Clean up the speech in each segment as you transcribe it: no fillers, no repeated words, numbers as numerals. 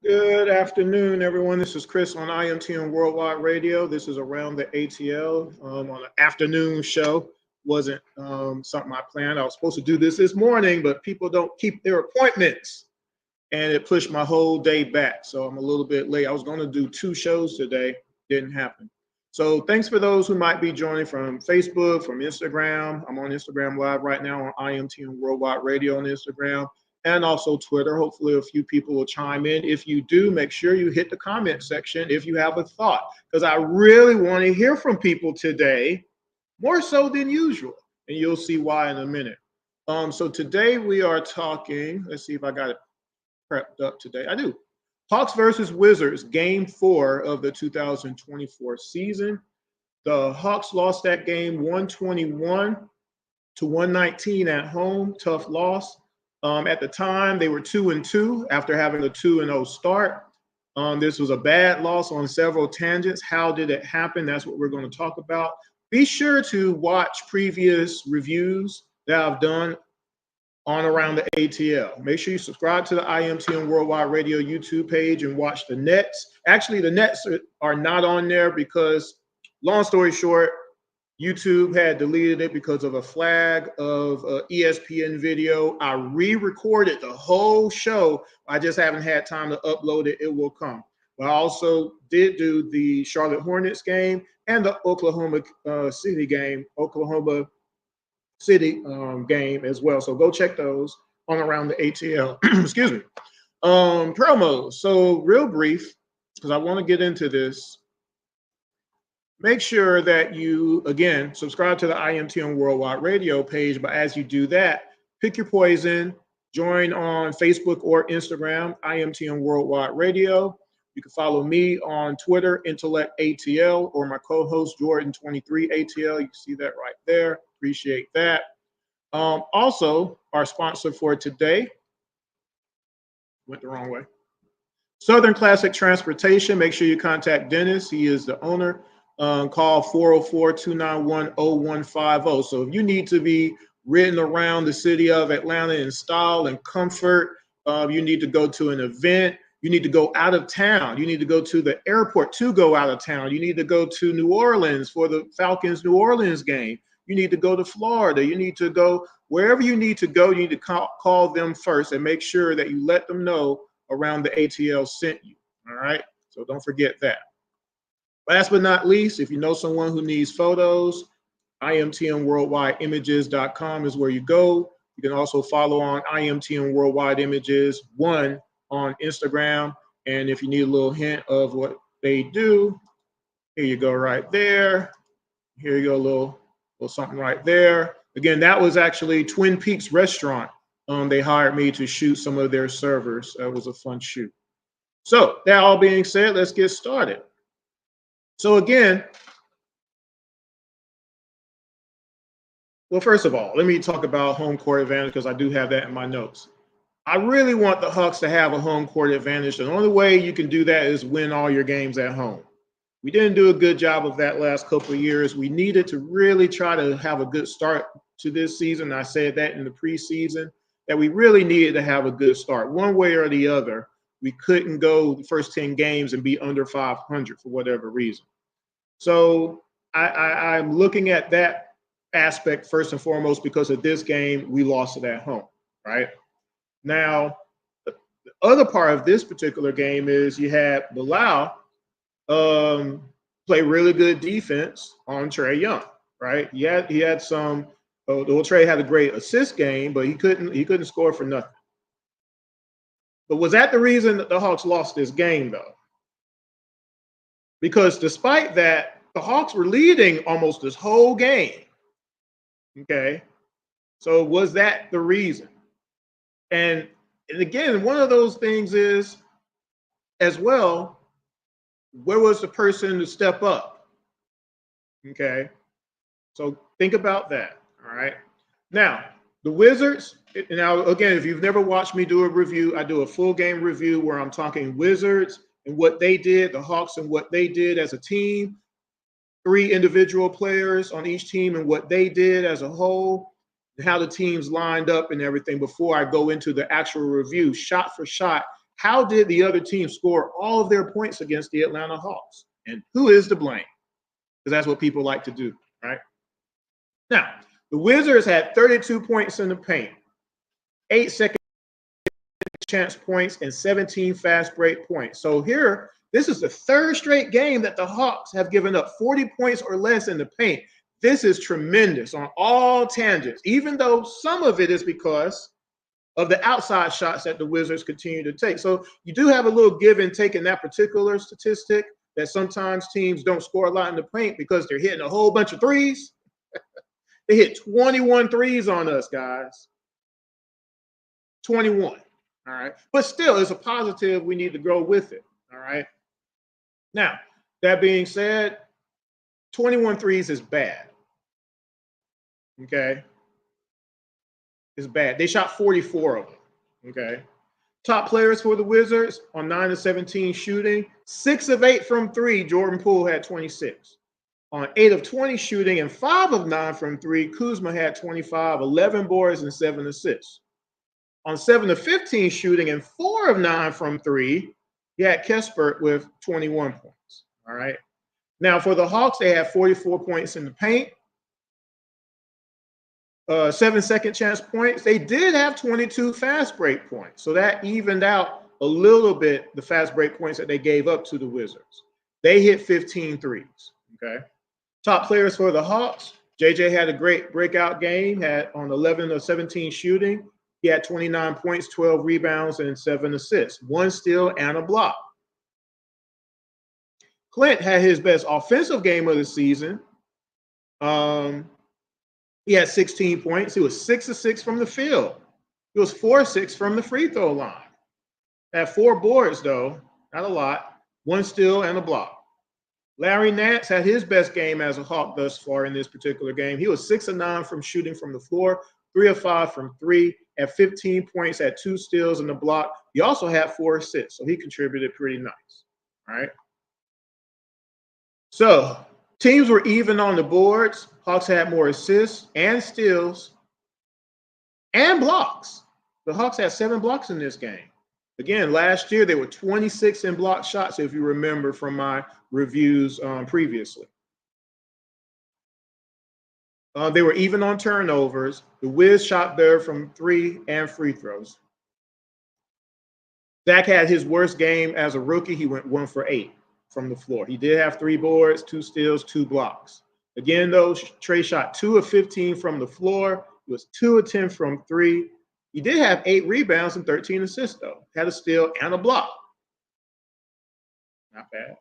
Good afternoon, everyone. This is Chris on IMTN Worldwide Radio. This is Around the ATL on an afternoon show. Wasn't something I planned. I was supposed to do this morning, but people don't keep their appointments, and it pushed my whole day back. So I'm a little bit late. I was going to do 2 shows today. Didn't happen. So thanks for those who might be joining from Facebook, from Instagram. I'm on Instagram Live right now on IMTN Worldwide Radio on Instagram. And also Twitter. Hopefully a few people will chime in. If you do, make sure you hit the comment section if you have a thought, because I really want to hear from people today, more so than usual. And you'll see why in a minute. So today we are talking, let's see if I got it prepped up today. I do. Hawks versus Wizards, game 4 of the 2024 season. The Hawks lost that game 121 to 119 at home. Tough loss. At the time, they were 2-2 after having a 2-0 start. This was a bad loss on several tangents. How did it happen? That's what we're going to talk about. Be sure to watch previous reviews that I've done on Around the ATL. Make sure you subscribe to the IMTN Worldwide Radio YouTube page and watch the Nets. Actually, the Nets are not on there because, long story short, YouTube had deleted it because of a flag of ESPN video. I re-recorded the whole show. I just haven't had time to upload it. It will come. But I also did do the Charlotte Hornets game and the Oklahoma City game as well. So go check those on Around the ATL. Excuse me. Promos. So real brief, because I want to get into this. Make sure that you, again, subscribe to the IMTN Worldwide Radio page. But as you do that, pick your poison. Join on Facebook or Instagram, IMTN Worldwide Radio. You can follow me on Twitter, Intellect ATL, or my co-host, Jordan23 ATL. You can see that right there. Appreciate that. Also, our sponsor for today, went the wrong way. Southern Classic Transportation. Make sure you contact Dennis. He is the owner. Call 404-291-0150. So if you need to be ridden around the city of Atlanta in style and comfort, you need to go to an event, you need to go out of town, you need to go to the airport to go out of town, you need to go to New Orleans for the Falcons New Orleans game, you need to go to Florida, you need to go wherever you need to go, you need to call them first and make sure that you let them know Around the ATL sent you. All right, so don't forget that. Last but not least, if you know someone who needs photos, IMTNWorldwideImages.com is where you go. You can also follow on IMTN Worldwide Images 1 on Instagram. And if you need a little hint of what they do, here you go right there. Here you go, a little something right there. Again, that was actually Twin Peaks Restaurant. They hired me to shoot some of their servers. That was a fun shoot. So that all being said, let's get started. So again, well, first of all, let me talk about home court advantage because I do have that in my notes. I really want the Hawks to have a home court advantage. The only way you can do that is win all your games at home. We didn't do a good job of that last couple of years. We needed to really try to have a good start to this season. I said that in the preseason, that we really needed to have a good start. One way or the other, we couldn't go the first 10 games and be under 500 for whatever reason. So I'm looking at that aspect first and foremost because of this game, we lost it at home, right? Now, the other part of this particular game is you had Bilal play really good defense on Trae Young, right? He had some. Trae had a great assist game, but he couldn't score for nothing. But was that the reason that the Hawks lost this game, though? Because despite that, the Hawks were leading almost this whole game. Okay, so was that the reason? And again, one of those things is, as well, where was the person to step up? Okay, so think about that. All right. Now, the Wizards, now again, if you've never watched me do a review, I do a full game review where I'm talking Wizards and what they did, the Hawks and what they did as a team, 3 individual players on each team and what they did as a whole, and how the teams lined up and everything before I go into the actual review, shot for shot. How did the other team score all of their points against the Atlanta Hawks? And who is to blame? Because that's what people like to do, right? Now, the Wizards had 32 points in the paint, 8 second chance points, and 17 fast break points. So here, this is the 3rd straight game that the Hawks have given up 40 points or less in the paint. This is tremendous on all tangents, even though some of it is because of the outside shots that the Wizards continue to take. So you do have a little give and take in that particular statistic, that sometimes teams don't score a lot in the paint because they're hitting a whole bunch of threes. They hit 21 threes on us, guys. 21. All right. But still, it's a positive. We need to grow with it. All right. Now, that being said, 21 threes is bad. Okay. It's bad. They shot 44 of them. Okay. Top players for the Wizards on 9 of 17 shooting, 6 of 8 from 3. Jordan Poole had 26. On 8 of 20 shooting and 5 of 9 from 3, Kuzma had 25, 11 boards, and 7 assists. On 7 of 15 shooting and 4 of 9 from 3, he had Kispert with 21 points. All right. Now, for the Hawks, they had 44 points in the paint, 7 second chance points. They did have 22 fast break points. So that evened out a little bit the fast break points that they gave up to the Wizards. They hit 15 threes. Okay. Top players for the Hawks, JJ had a great breakout game, had on 11 of 17 shooting. He had 29 points, 12 rebounds, and 7 assists, 1 steal and a block. Clint had his best offensive game of the season. He had 16 points. He was 6 of 6 from the field. He was 4 of 6 from the free throw line. Had 4 boards, though, not a lot, 1 steal and a block. Larry Nance had his best game as a Hawk thus far in this particular game. He was 6 of 9 from shooting from the floor, 3 of 5 from 3, at 15 points, had 2 steals and a block. He also had 4 assists, so he contributed pretty nice. All right. So teams were even on the boards. Hawks had more assists and steals and blocks. The Hawks had 7 blocks in this game. Again, last year they were 26 in block shots, if you remember from my reviews previously. They were even on turnovers. The Wiz shot better from 3 and free throws. Zach had his worst game as a rookie. He went 1 for 8 from the floor. He did have 3 boards, 2 steals, 2 blocks. Again, though, Trae shot 2 of 15 from the floor. He was 2 of 10 from 3. He did have 8 rebounds and 13 assists, though. Had a steal and a block. Not bad.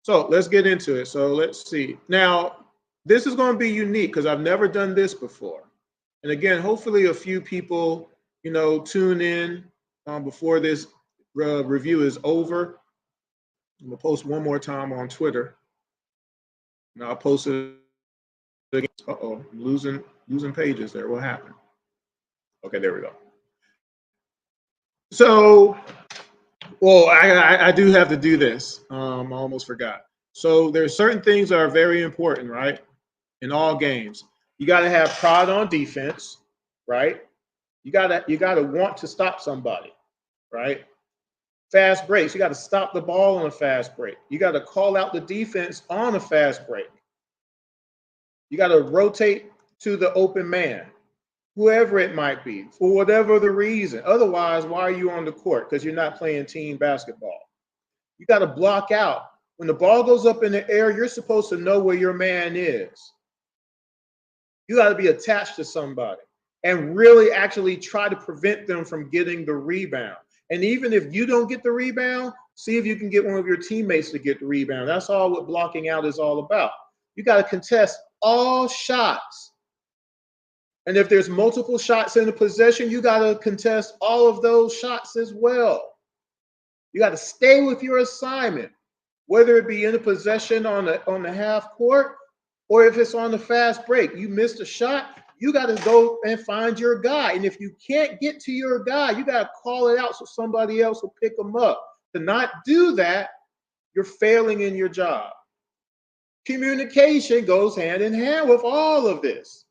So let's get into it. So let's see. Now, this is going to be unique because I've never done this before. And again, hopefully a few people, tune in before this review is over. I'm going to post one more time on Twitter. And I'll post it again. Uh-oh, I'm losing pages there. What happened? Okay, there we go. So Well, I do have to do this. I almost forgot. So there's certain things that are very important, right? In all games, you got to have pride on defense, right? You gotta want to stop somebody, right? Fast breaks. You got to stop the ball on a fast break. You got to call out the defense on a fast break. You got to rotate to the open man, whoever it might be, for whatever the reason. Otherwise, why are you on the court? Because you're not playing team basketball. You got to block out. When the ball goes up in the air, you're supposed to know where your man is. You got to be attached to somebody and really actually try to prevent them from getting the rebound. And even if you don't get the rebound, see if you can get one of your teammates to get the rebound. That's all what blocking out is all about. You got to contest all shots. And if there's multiple shots in a possession, you got to contest all of those shots as well. You got to stay with your assignment, whether it be in a possession on the half court or if it's on the fast break. You missed a shot, you got to go and find your guy. And if you can't get to your guy, you got to call it out so somebody else will pick them up. To not do that, you're failing in your job. Communication goes hand in hand with all of this.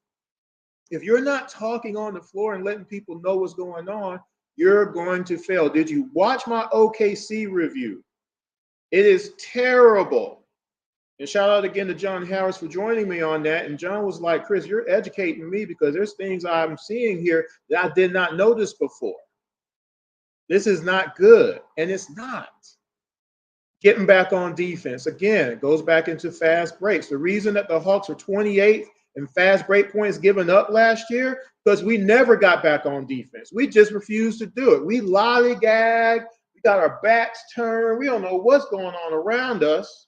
If you're not talking on the floor and letting people know what's going on, you're going to fail. Did you watch my OKC review? It is terrible. And shout out again to John Harris for joining me on that. And John was like, Chris, you're educating me because there's things I'm seeing here that I did not notice before. This is not good. And it's not. Getting back on defense. Again, it goes back into fast breaks. The reason that the Hawks are 28th in fast break points given up last year, because we never got back on defense. We just refused to do it. We lollygag. We got our backs turned. We don't know what's going on around us.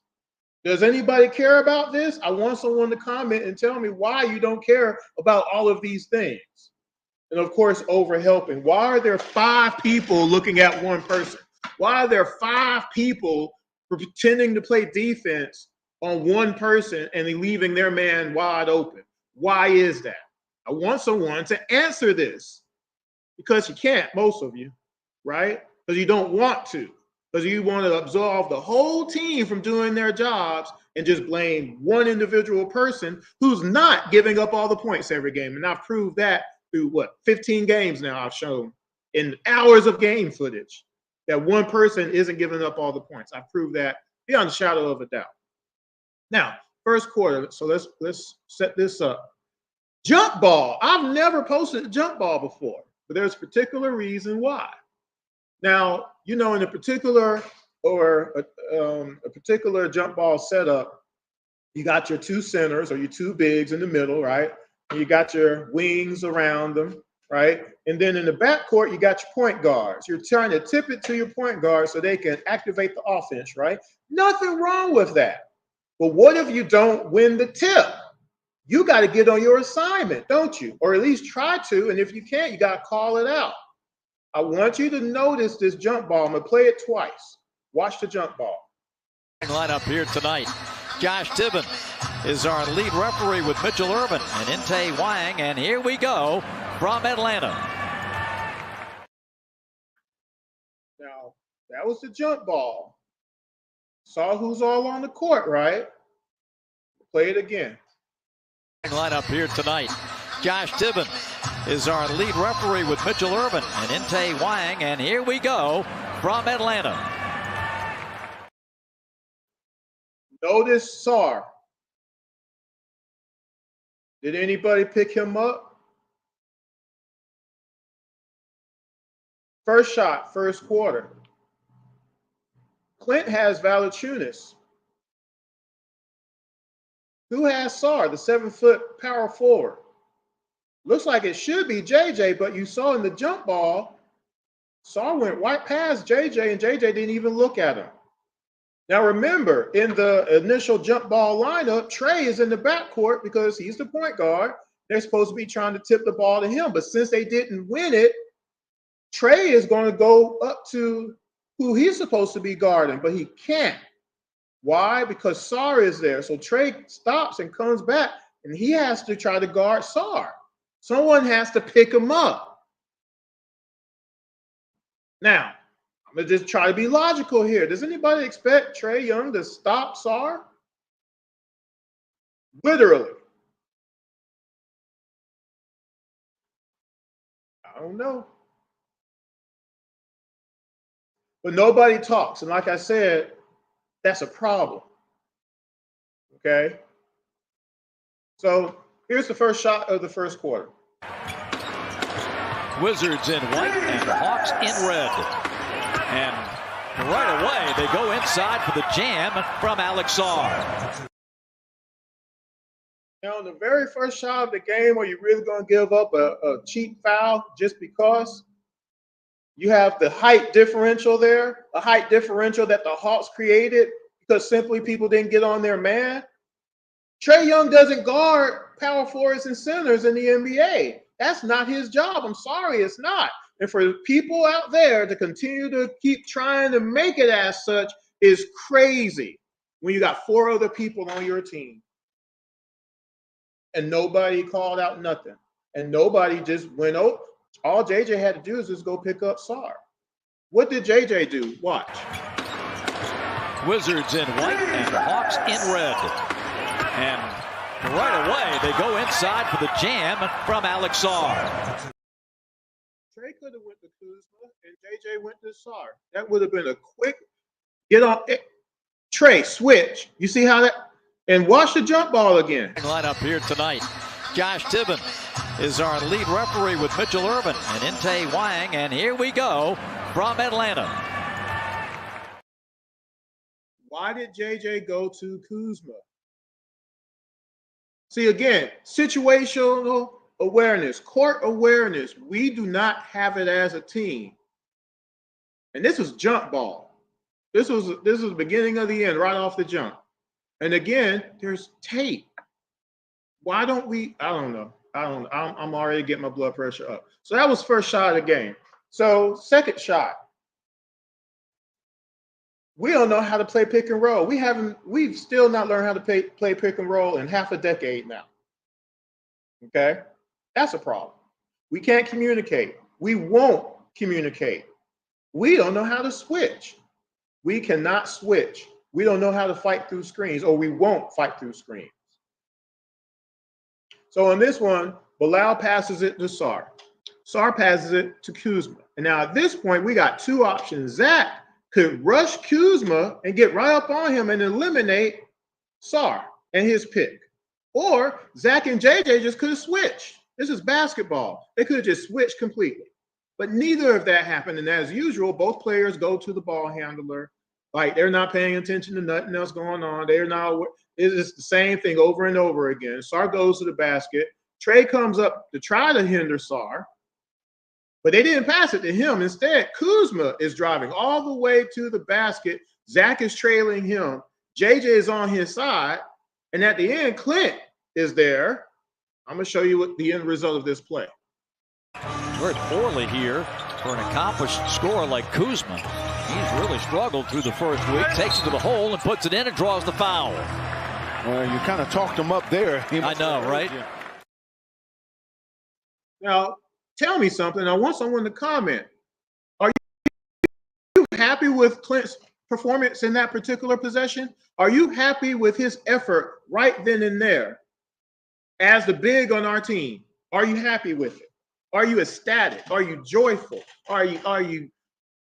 Does anybody care about this? I want someone to comment and tell me why you don't care about all of these things. And of course, overhelping. Why are there 5 people looking at one person? Why are there 5 people pretending to play defense on one person and leaving their man wide open? Why is that? I want someone to answer this, because you can't, most of you, right? Because you don't want to. Because you want to absolve the whole team from doing their jobs and just blame one individual person who's not giving up all the points every game. And I've proved that through 15 games now I've shown in hours of game footage that one person isn't giving up all the points. I've proved that beyond a shadow of a doubt. Now, first quarter, so let's set this up. Jump ball. I've never posted a jump ball before, but there's a particular reason why. Now, in a particular a particular jump ball setup, you got your 2 centers or your 2 bigs in the middle, right? And you got your wings around them, right? And then in the backcourt, you got your point guards. You're trying to tip it to your point guards so they can activate the offense, right? Nothing wrong with that. But what if you don't win the tip? You got to get on your assignment, don't you? Or at least try to. And if you can't, you got to call it out. I want you to notice this jump ball. I'm going to play it twice. Watch the jump ball. Lineup here tonight. Josh Tibbin is our lead referee with Mitchell Urban and Inte Wang. And here we go from Atlanta. Now, that was the jump ball. Saw who's all on the court, right? Play it again. Lineup here tonight. Josh Tibbin is our lead referee with Mitchell Urban and Inte Wang. And here we go from Atlanta. Notice Sarr. Did anybody pick him up? First shot, first quarter. Clint has Valanciunas. Who has Sarr, the 7-foot power forward? Looks like it should be JJ, but you saw in the jump ball, Sarr went right past JJ, and JJ didn't even look at him. Now remember, in the initial jump ball lineup, Trey is in the backcourt because he's the point guard. They're supposed to be trying to tip the ball to him, but since they didn't win it, Trey is going to go up to who he's supposed to be guarding, but he can't. Why? Because Sarr is there. So Trey stops and comes back, and he has to try to guard Sarr. Someone has to pick him up. Now, I'm going to just try to be logical here. Does anybody expect Trae Young to stop Sarr? Literally. I don't know. But nobody talks. And like I said, that's a problem. Okay? So here's the first shot of the first quarter. Wizards in white and the Hawks in red. And right away, they go inside for the jam from Alex Sarr. Now, the very first shot of the game, are you really going to give up a cheap foul just because? You have the height differential there, a height differential that the Hawks created because simply people didn't get on their man. Trae Young doesn't guard power forwards and centers in the NBA. That's not his job. I'm sorry, it's not. And for people out there to continue to keep trying to make it as such is crazy when you got 4 other people on your team. And nobody called out nothing. And nobody just went, oh, all JJ had to do is just go pick up Sarr. What did JJ do? Watch. Wizards in white and the Hawks in red. And right away, they go inside for the jam from Alex Sarr. Trae could have went to Kuzma and JJ went to Sarr. That would have been a quick get on. Trae, switch. You see how that? And watch the jump ball again. Lineup here tonight. Josh Tibbin is our lead referee with Mitchell Urban and Inte Wang. And here we go from Atlanta. Why did JJ go to Kuzma? See, again, situational awareness, court awareness. We do not have it as a team. And this was jump ball. This was the beginning of the end, right off the jump. And again, there's tape. Why don't we? I don't know. I'm already getting my blood pressure up. So that was first shot of the game. So second shot. We don't know how to play pick and roll. We've still not learned how to play pick and roll in half a decade now. Okay? That's a problem. We can't communicate. We won't communicate. We don't know how to switch. We cannot switch. We don't know how to fight through screens, or we won't fight through screens. So on this one, Bilal passes it to Sarr. Sarr passes it to Kuzma. And now at this point, we got 2 options. Zach could rush Kuzma and get right up on him and eliminate Sarr and his pick. Or Zach and JJ just could have switched. This is basketball. They could have just switched completely. But neither of that happened. And as usual, both players go to the ball handler. Like they're not paying attention to nothing else going on. They're not. It's the same thing over and over again. Sarr goes to the basket. Trae comes up to try to hinder Sarr, but they didn't pass it to him. Instead, Kuzma is driving all the way to the basket. Zach is trailing him. JJ is on his side. And at the end, Clint is there. I'm going to show you what the end result of this play. We're poorly here for an accomplished scorer like Kuzma. He's really struggled through the first week. Takes it to the hole and puts it in and draws the foul. Well, you kind of talked him up there. I know, right? Now, tell me something. I want someone to comment. Are you happy with Clint's performance in that particular possession? Are you happy with his effort right then and there as the big on our team? Are you happy with it? Are you ecstatic? Are you joyful? Are you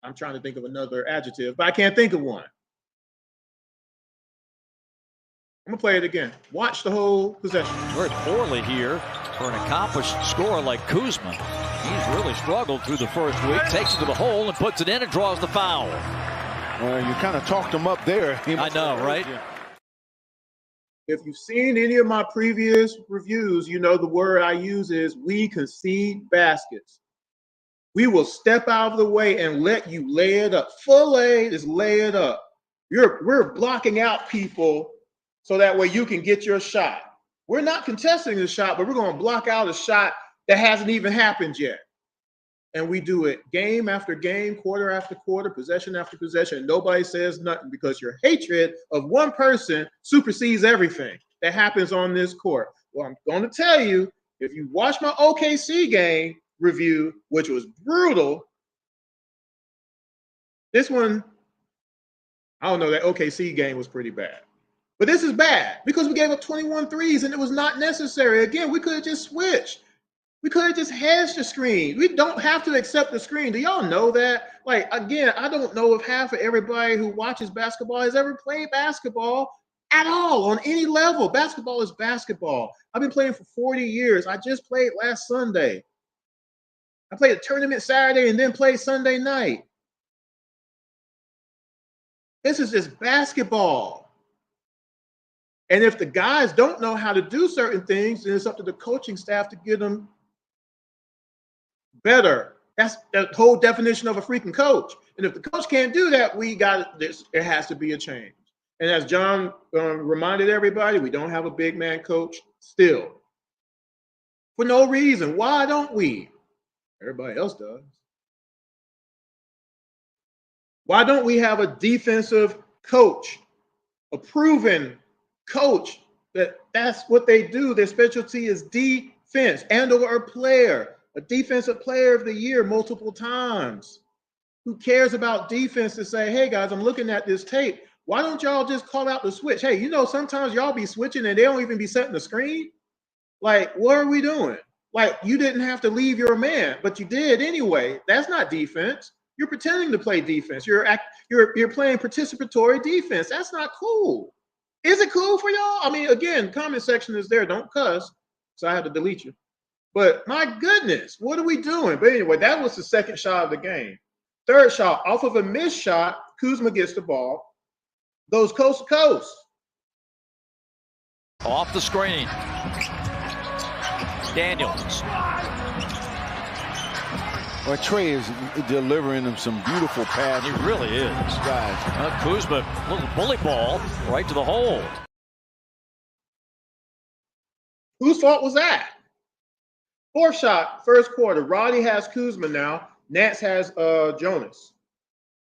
I'm trying to think of another adjective, but I can't think of one. I'm going to play it again. Watch the whole possession. We're poorly here for an accomplished scorer like Kuzma. He's really struggled through the first week. Takes it to the hole and puts it in and draws the foul. Well, you kind of talked him up there. I know, right? If you've seen any of my previous reviews, you know the word I use is we concede baskets. We will step out of the way and let you lay it up. Full A is lay it up. We're blocking out people so that way you can get your shot. We're not contesting the shot, but we're going to block out a shot that hasn't even happened yet. And we do it game after game, quarter after quarter, possession after possession. Nobody says nothing because your hatred of one person supersedes everything that happens on this court. Well, I'm going to tell you, if you watch my OKC game review, which was brutal, This one, I don't know, that OKC game was pretty bad. But this is bad because we gave up 21 threes and it was not necessary. Again, we could have just switched. We could have just hedged the screen. We don't have to accept the screen. Do y'all know that? Like, again, I don't know if half of everybody who watches basketball has ever played basketball at all on any level. Basketball is basketball. I've been playing for 40 years. I just played last Sunday. I played a tournament Saturday and then played Sunday night. This is just basketball. And if the guys don't know how to do certain things, then it's up to the coaching staff to get them better. That's the whole definition of a freaking coach. And if the coach can't do that, we got this. There has to be a change. And as John reminded everybody, we don't have a big man coach still. For no reason. Why don't we? Everybody else does. Why don't we have a defensive coach, a proven coach that's what they do? Their specialty is defense and/or a player, a defensive player of the year multiple times. Who cares about defense to say, hey guys, I'm looking at this tape. Why don't y'all just call out the switch? Hey, you know, sometimes y'all be switching and they don't even be setting the screen. Like, what are we doing? Like, you didn't have to leave your man, but you did anyway. That's not defense. You're pretending to play defense. You're playing participatory defense. That's not cool. Is it cool for y'all? I mean, again, comment section is there. Don't cuss. So I had to delete you. But my goodness, what are we doing? But anyway, that was the second shot of the game. Third shot, off of a missed shot, Kuzma gets the ball, goes coast to coast. Off the screen. Daniels. Well, Trey is delivering him some beautiful passes. He really is. Guys. Kuzma, little bully ball right to the hole. Whose fault was that? Fourth shot, first quarter. Roddy has Kuzma now. Nance has Jonas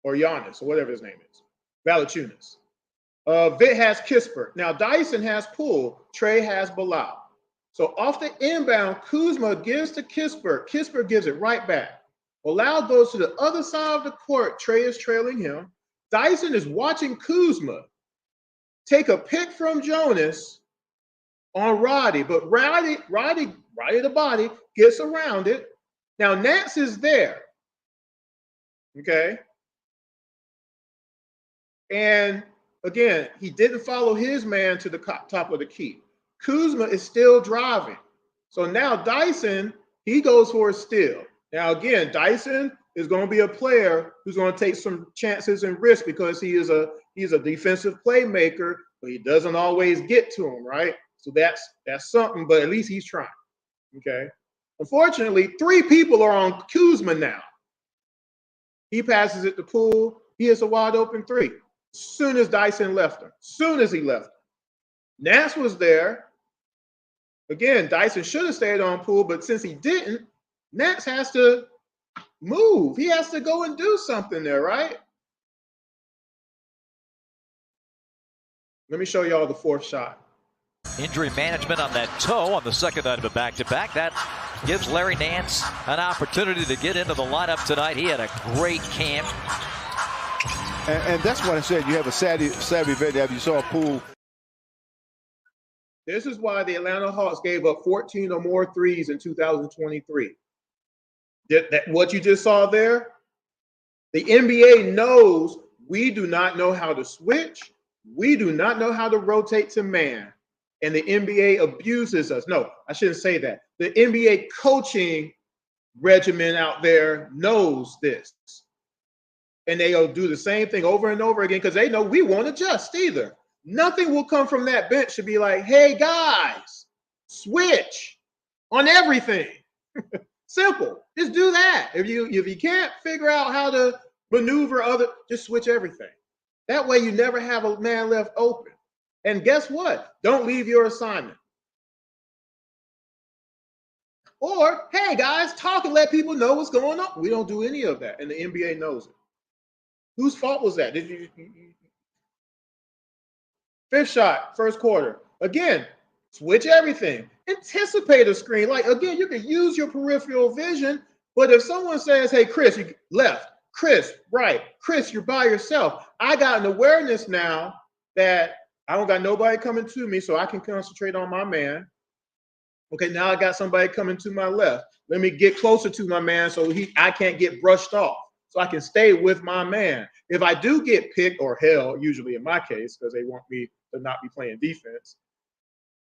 or Giannis or whatever his name is. Valanciunas. Vit has Kispert. Now Dyson has Poole. Trey has Bilal. So off the inbound, Kuzma gives to Kispert. Kispert gives it right back. Bilal goes to the other side of the court. Trey is trailing him. Dyson is watching Kuzma take a pick from Jonas on Roddy, but Roddy the body gets around it. Now Nance is there. Okay. And again, he didn't follow his man to the top of the key. Kuzma is still driving. So now Dyson, he goes for a steal. Now again, Dyson is going to be a player who's going to take some chances and risks because he's a defensive playmaker, but he doesn't always get to him, right? So that's something, but at least he's trying. Okay. Unfortunately, three people are on Kuzma now. He passes it to Poole. He hits a wide open three. As soon as Dyson left him. Soon as he left him. Nance was there. Again, Dyson should have stayed on Poole, but since he didn't, Nance has to move. He has to go and do something there, right? Let me show y'all the fourth shot. Injury management on that toe on the second night of a back-to-back. That gives Larry Nance an opportunity to get into the lineup tonight. He had a great camp. And that's what I said. You have a savvy vet. You saw Poole. This is why the Atlanta Hawks gave up 14 or more threes in 2023. What you just saw there, the NBA knows we do not know how to switch. We do not know how to rotate to man. And the NBA abuses us. No, I shouldn't say that. The NBA coaching regimen out there knows this. And they'll do the same thing over and over again because they know we won't adjust either. Nothing will come from that bench to be like, hey, guys, switch on everything. Simple. Just do that. If you can't figure out how to maneuver just switch everything. That way you never have a man left open. And guess what? Don't leave your assignment. Or, hey, guys, talk and let people know what's going on. We don't do any of that, and the NBA knows it. Whose fault was that? Fifth shot, first quarter. Again, switch everything. Anticipate a screen. Like, again, you can use your peripheral vision, but if someone says, hey, Chris, you left, Chris, right. Chris, you're by yourself. I got an awareness now that I don't got nobody coming to me, so I can concentrate on my man. Okay, now I got somebody coming to my left. Let me get closer to my man so I can't get brushed off, so I can stay with my man. If I do get picked or held, usually in my case, because they want me to not be playing defense,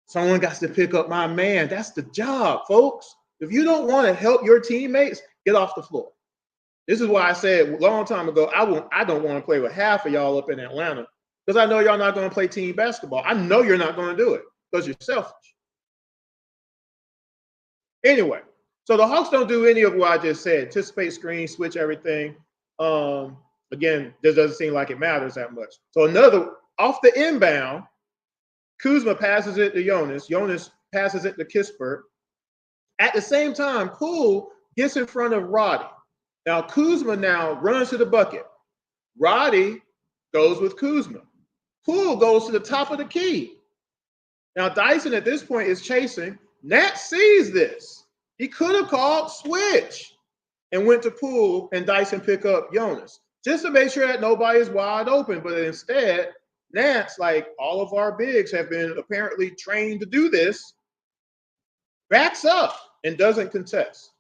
someone got to pick up my man. That's the job, folks. If you don't want to help your teammates, get off the floor. This is why I said a long time ago, I don't want to play with half of y'all up in Atlanta because I know y'all not going to play team basketball. I know you're not going to do it because you're selfish. Anyway, so the Hawks don't do any of what I just said. Anticipate, screen, switch everything. Again, this doesn't seem like it matters that much. So another, off the inbound, Kuzma passes it to Jonas. Jonas passes it to Kispert. At the same time, Poole gets in front of Roddy. Now, Kuzma now runs to the bucket. Roddy goes with Kuzma. Poole goes to the top of the key. Now, Dyson at this point is chasing. Nat sees this. He could have called switch and went to Poole and Dyson pick up Jonas just to make sure that nobody is wide open. But instead, Nat's, like all of our bigs have been apparently trained to do this, backs up and doesn't contest.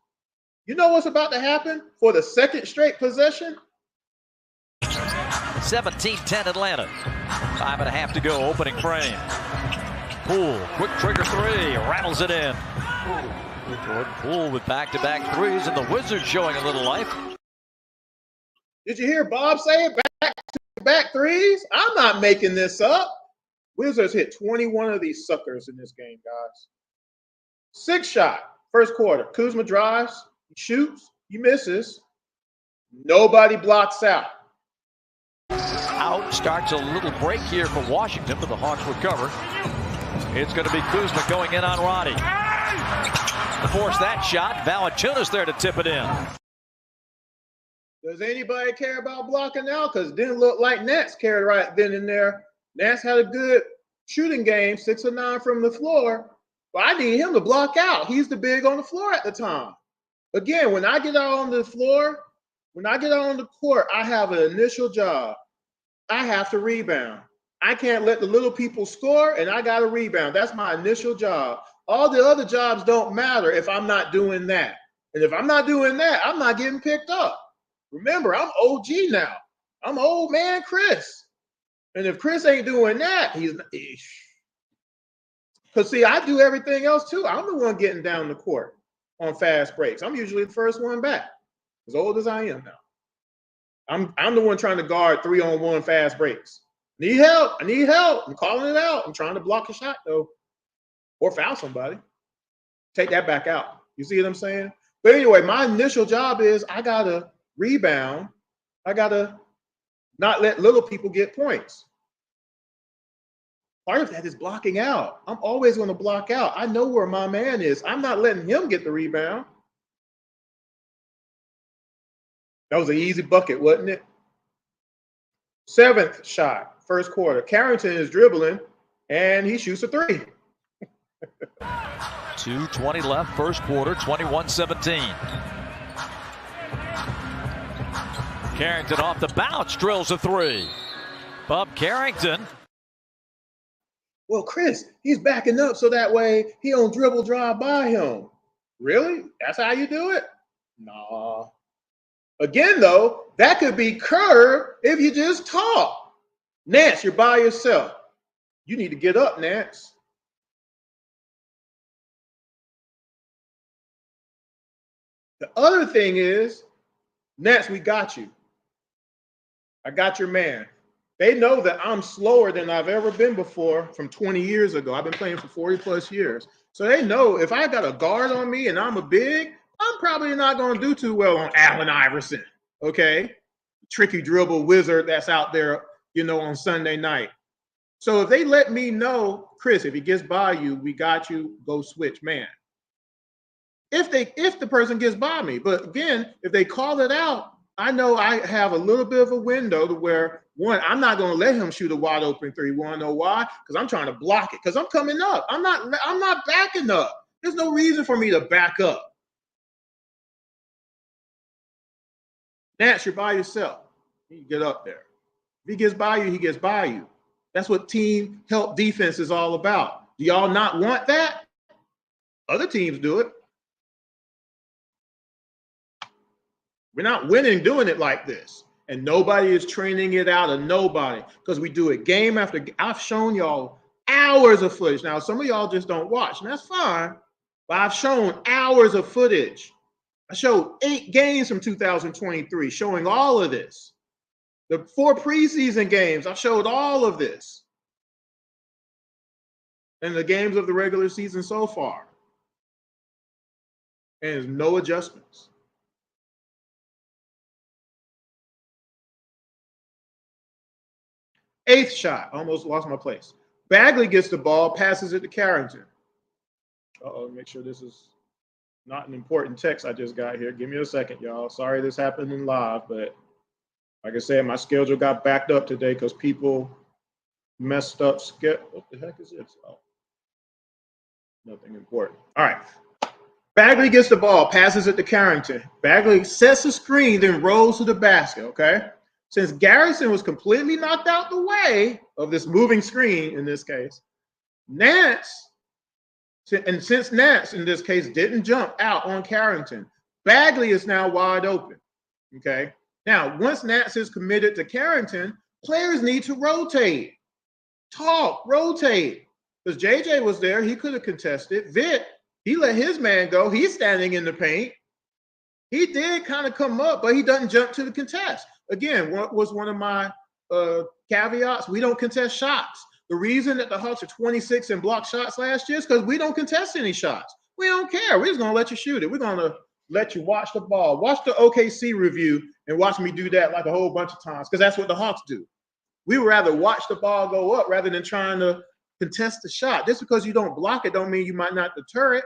You know what's about to happen for the second straight possession? 17-10 Atlanta. 5.5 to go, opening frame. Poole, quick trigger three, rattles it in. Jordan Poole with back-to-back threes, and the Wizards showing a little life. Did you hear Bob say it? Back-to-back threes? I'm not making this up. Wizards hit 21 of these suckers in this game, guys. 6-shot, first quarter. Kuzma drives. He shoots, he misses. Nobody blocks out. Out starts a little break here for Washington, but the Hawks recover. It's going to be Kuzma going in on Roddy. To force that shot, Valanciunas there to tip it in. Does anybody care about blocking out? Because it didn't look like Nats cared right then and there. Nats had a good shooting game, 6 of 9 from the floor. But I need him to block out. He's the big on the floor at the time. Again, when I get out on the floor, when I get out on the court, I have an initial job. I have to rebound. I can't let the little people score, and I got to rebound. That's my initial job. All the other jobs don't matter if I'm not doing that. And if I'm not doing that, I'm not getting picked up. Remember, I'm OG now. I'm old man Chris. And if Chris ain't doing that, he's because, see, I do everything else too. I'm the one getting down the court on fast breaks. I'm usually the first one back, as old as I am now. I'm the one trying to guard 3-on-1 fast breaks. Need help. I need help. I'm calling it out. I'm trying to block a shot, though, or foul somebody. Take that back out. You see what I'm saying? But anyway, my initial job is I got to rebound. I got to not let little people get points. Part of that is blocking out. I'm always going to block out. I know where my man is. I'm not letting him get the rebound. That was an easy bucket, wasn't it? 7th shot, first quarter. Carrington is dribbling, and he shoots a 3. 2:20 left, first quarter, 21-17. Carrington off the bounce, drills a 3. Bob Carrington. Well, Chris, he's backing up so that way he don't dribble drive by him. Really? That's how you do it? Nah. Again, though, that could be curved if you just talk. Nance, you're by yourself. You need to get up, Nance. The other thing is, Nance, we got you. I got your man. They know that I'm slower than I've ever been before from 20 years ago. I've been playing for 40 plus years. So they know if I got a guard on me and I'm a big, I'm probably not going to do too well on Allen Iverson. Okay. Tricky dribble wizard that's out there, on Sunday night. So if they let me know, Chris, if he gets by you, we got you, go switch man. If the person gets by me. But again, if they call it out, I know I have a little bit of a window to where, one, I'm not going to let him shoot a wide open 3. You want to know why? Because I'm trying to block it. Because I'm coming up. I'm not backing up. There's no reason for me to back up. Nance, you're by yourself. You get up there. If he gets by you, he gets by you. That's what team help defense is all about. Do y'all not want that? Other teams do it. We're not winning doing it like this. And nobody is training it out of nobody because we do it game after game. I've shown y'all hours of footage. Now, some of y'all just don't watch, and that's fine. But I've shown hours of footage. I showed 8 games from 2023 showing all of this. The 4 preseason games, I showed all of this. And the games of the regular season so far. And there's no adjustments. Eighth shot, almost lost my place. Bagley gets the ball, passes it to Carrington. Make sure this is not an important text I just got here. Give me a second, y'all. Sorry this happened in live, but like I said, my schedule got backed up today because people messed up. What the heck is this? Oh, nothing important. All right. Bagley gets the ball, passes it to Carrington. Bagley sets the screen, then rolls to the basket, okay? Since Garrison was completely knocked out the way of this moving screen in this case, Nance, and since Nance in this case didn't jump out on Carrington, Bagley is now wide open, okay? Now, once Nance is committed to Carrington, players need to rotate, rotate. Because JJ was there, he could have contested. Vic, he let his man go. He's standing in the paint. He did kind of come up, but he doesn't jump to the contest. Again, what was one of my caveats? We don't contest shots. The reason that the Hawks are 26 in block shots last year is because we don't contest any shots. We don't care. We're just going to let you shoot it. We're going to let you watch the ball. Watch the OKC review and watch me do that like a whole bunch of times because that's what the Hawks do. We would rather watch the ball go up rather than trying to contest the shot. Just because you don't block it don't mean you might not deter it.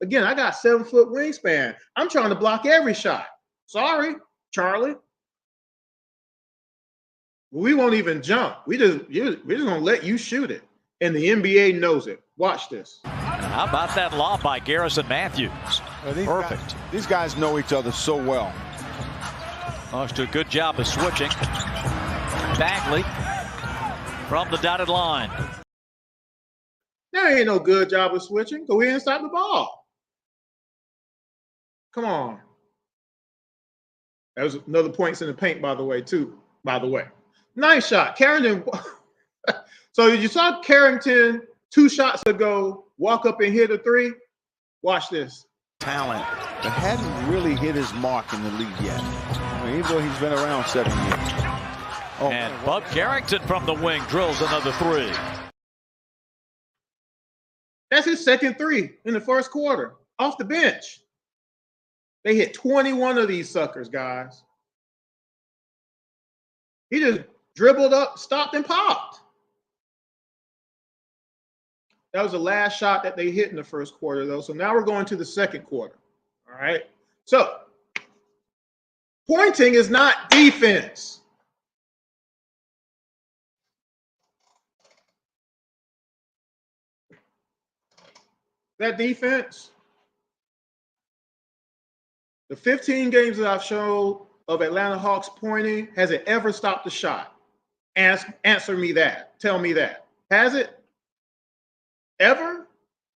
Again, I got 7-foot wingspan. I'm trying to block every shot. Sorry, Charlie. We won't even jump. We're just gonna let you shoot it. And the NBA knows it. Watch this. How about that lob by Garrison Matthews? Perfect. These guys know each other so well. Hawks do a good job of switching. Bagley from the dotted line. There ain't no good job of switching. Go ahead and stop the ball. Come on. That was another points in the paint, by the way, too. By the way. Nice shot. Carrington. So you saw Carrington 2 shots ago walk up and hit a 3? Watch this. Talent that hadn't really hit his mark in the league yet. I mean, even though he's been around 7 years. Oh, and Bub Carrington from the wing drills another 3. That's his second 3 in the first quarter off the bench. They hit 21 of these suckers, guys. He just dribbled up, stopped, and popped. That was the last shot that they hit in the first quarter, though. So now we're going to the second quarter. All right. So pointing is not defense. That defense, the 15 games that I've shown of Atlanta Hawks pointing, has it ever stopped a shot? Answer me that. Tell me that. Has it? Ever?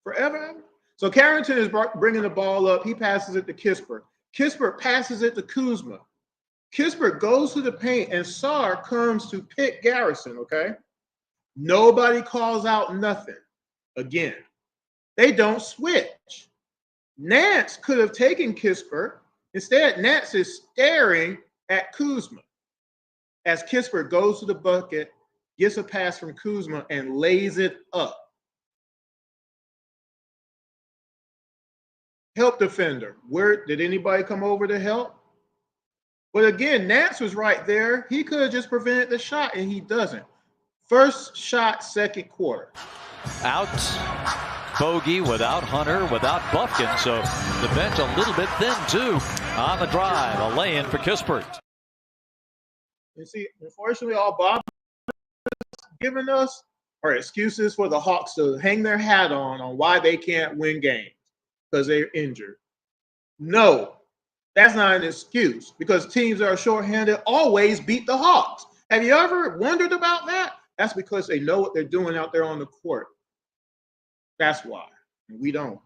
Forever? So Carrington is bringing the ball up. He passes it to Kispert. Kispert passes it to Kuzma. Kispert goes to the paint, and Sarr comes to pick Garrison, okay? Nobody calls out nothing. Again, they don't switch. Nance could have taken Kispert. Instead, Nance is staring at Kuzma as Kispert goes to the bucket, gets a pass from Kuzma, and lays it up. Help defender. Where did anybody come over to help? But again, Nance was right there. He could have just prevented the shot, and he doesn't. First shot, second quarter. Out. Bogey without Hunter, without Bufkin, so the bench a little bit thin too. On the drive, a lay-in for Kispert. You see, unfortunately, all Bob is giving us are excuses for the Hawks to hang their hat on why they can't win games because they're injured. No, That's not an excuse because teams that are shorthanded always beat the Hawks. Have you ever wondered about that? That's because they know what they're doing out there on the court. That's why. And we don't.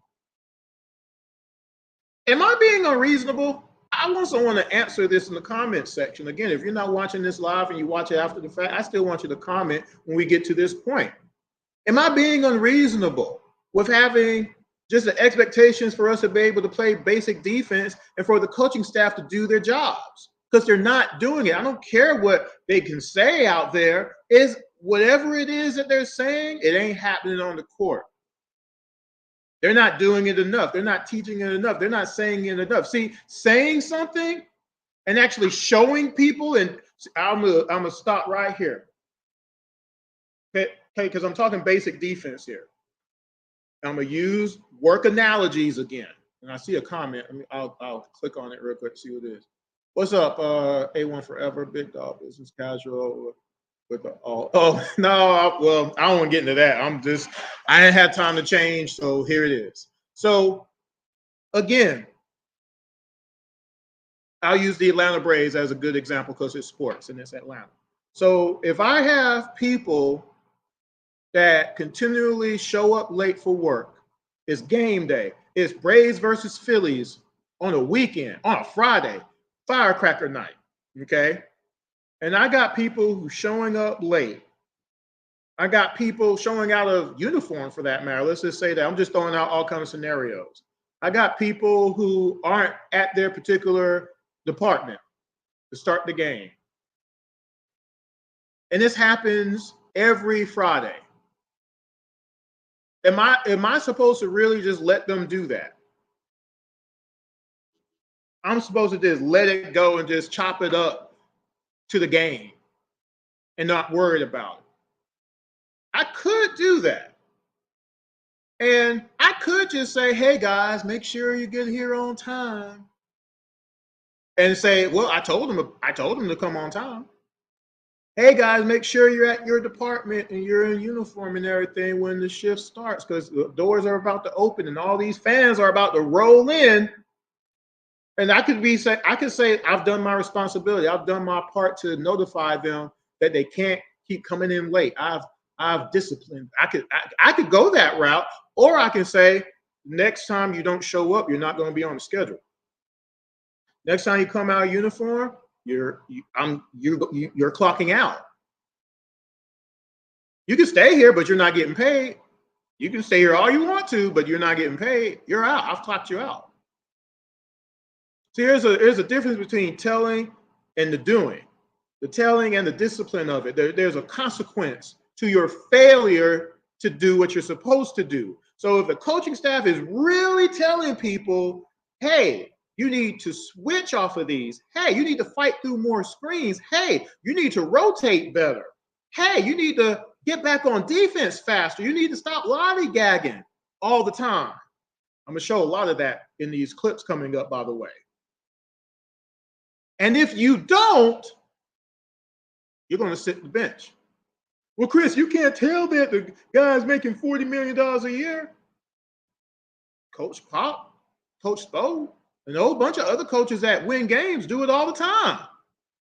Am I being unreasonable? I also want to answer this in the comment section. Again, if you're not watching this live and you watch it after the fact, I still want you to comment when we get to this point. Am I being unreasonable with having just the expectations for us to be able to play basic defense and for the coaching staff to do their jobs? Because they're not doing it. I don't care what they can say out there. Is whatever it is that they're saying, it ain't happening on the court. They're not doing it enough. They're not teaching it enough. They're not saying it enough. See, saying something and actually showing people, and I'm gonna stop right here. Okay, because I'm talking basic defense here. I'm gonna use work analogies again. And I see a comment. I'll click on it real quick, see what it is. What's up, A1 Forever, Big Dog Business Casual with the no, I don't want to get into that. I didn't have time to change, so here it is. So again, I'll use the Atlanta Braves as a good example because it's sports and it's Atlanta. So if I have people that continually show up late for work, it's game day, it's Braves versus Phillies on a weekend, on a Friday, firecracker night, okay? And I got people who showing up late. I got people showing out of uniform for that matter. Let's just say that. I'm just throwing out all kinds of scenarios. I got people who aren't at their particular department to start the game. And this happens every Friday. Am I supposed to really just let them do that? I'm supposed to just let it go and just chop it up to the game and not worried about it. I could do that. And I could just say, hey guys, make sure you get here on time. And say, well, I told them to come on time. Hey guys, make sure you're at your department and you're in uniform and everything when the shift starts, because the doors are about to open and all these fans are about to roll in. And I could say I've done my responsibility. I've done my part to notify them that they can't keep coming in late. I've disciplined. I could go that route, or I can say next time you don't show up, you're not going to be on the schedule. Next time you come out of uniform, you're clocking out. You can stay here, but you're not getting paid. You can stay here all you want to, but you're not getting paid. You're out. I've clocked you out. See, there's a difference between telling and the doing. The telling and the discipline of it. There's a consequence to your failure to do what you're supposed to do. So if the coaching staff is really telling people, hey, you need to switch off of these. Hey, you need to fight through more screens. Hey, you need to rotate better. Hey, you need to get back on defense faster. You need to stop lollygagging all the time. I'm going to show a lot of that in these clips coming up, by the way. And if you don't, you're going to sit on the bench. Well, Chris, you can't tell that the guy's making $40 million a year. Coach Pop, Coach Spo, and a whole bunch of other coaches that win games do it all the time.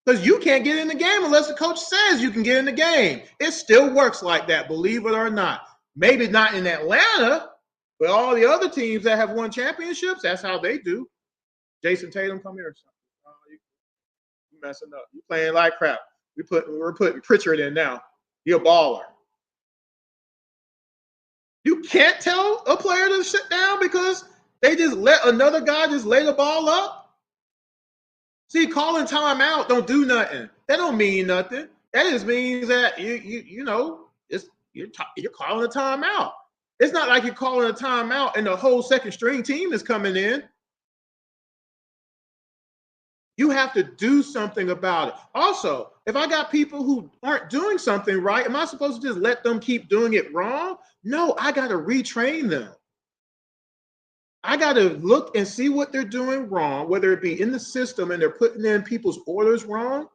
Because you can't get in the game unless the coach says you can get in the game. It still works like that, believe it or not. Maybe not in Atlanta, but all the other teams that have won championships, that's how they do. Jason Tatum, come here. You messing up. You playing like crap. We're putting Pritchard in now. You're a baller. You can't tell a player to sit down because they just let another guy just lay the ball up. See, calling timeout don't do nothing. That don't mean nothing. That just means that you're calling a timeout. It's not like you're calling a timeout and the whole second string team is coming in. You have to do something about it. Also, if I got people who aren't doing something right, am I supposed to just let them keep doing it wrong? No, I got to retrain them. I got to look and see what they're doing wrong, whether it be in the system and they're putting in people's orders wrong,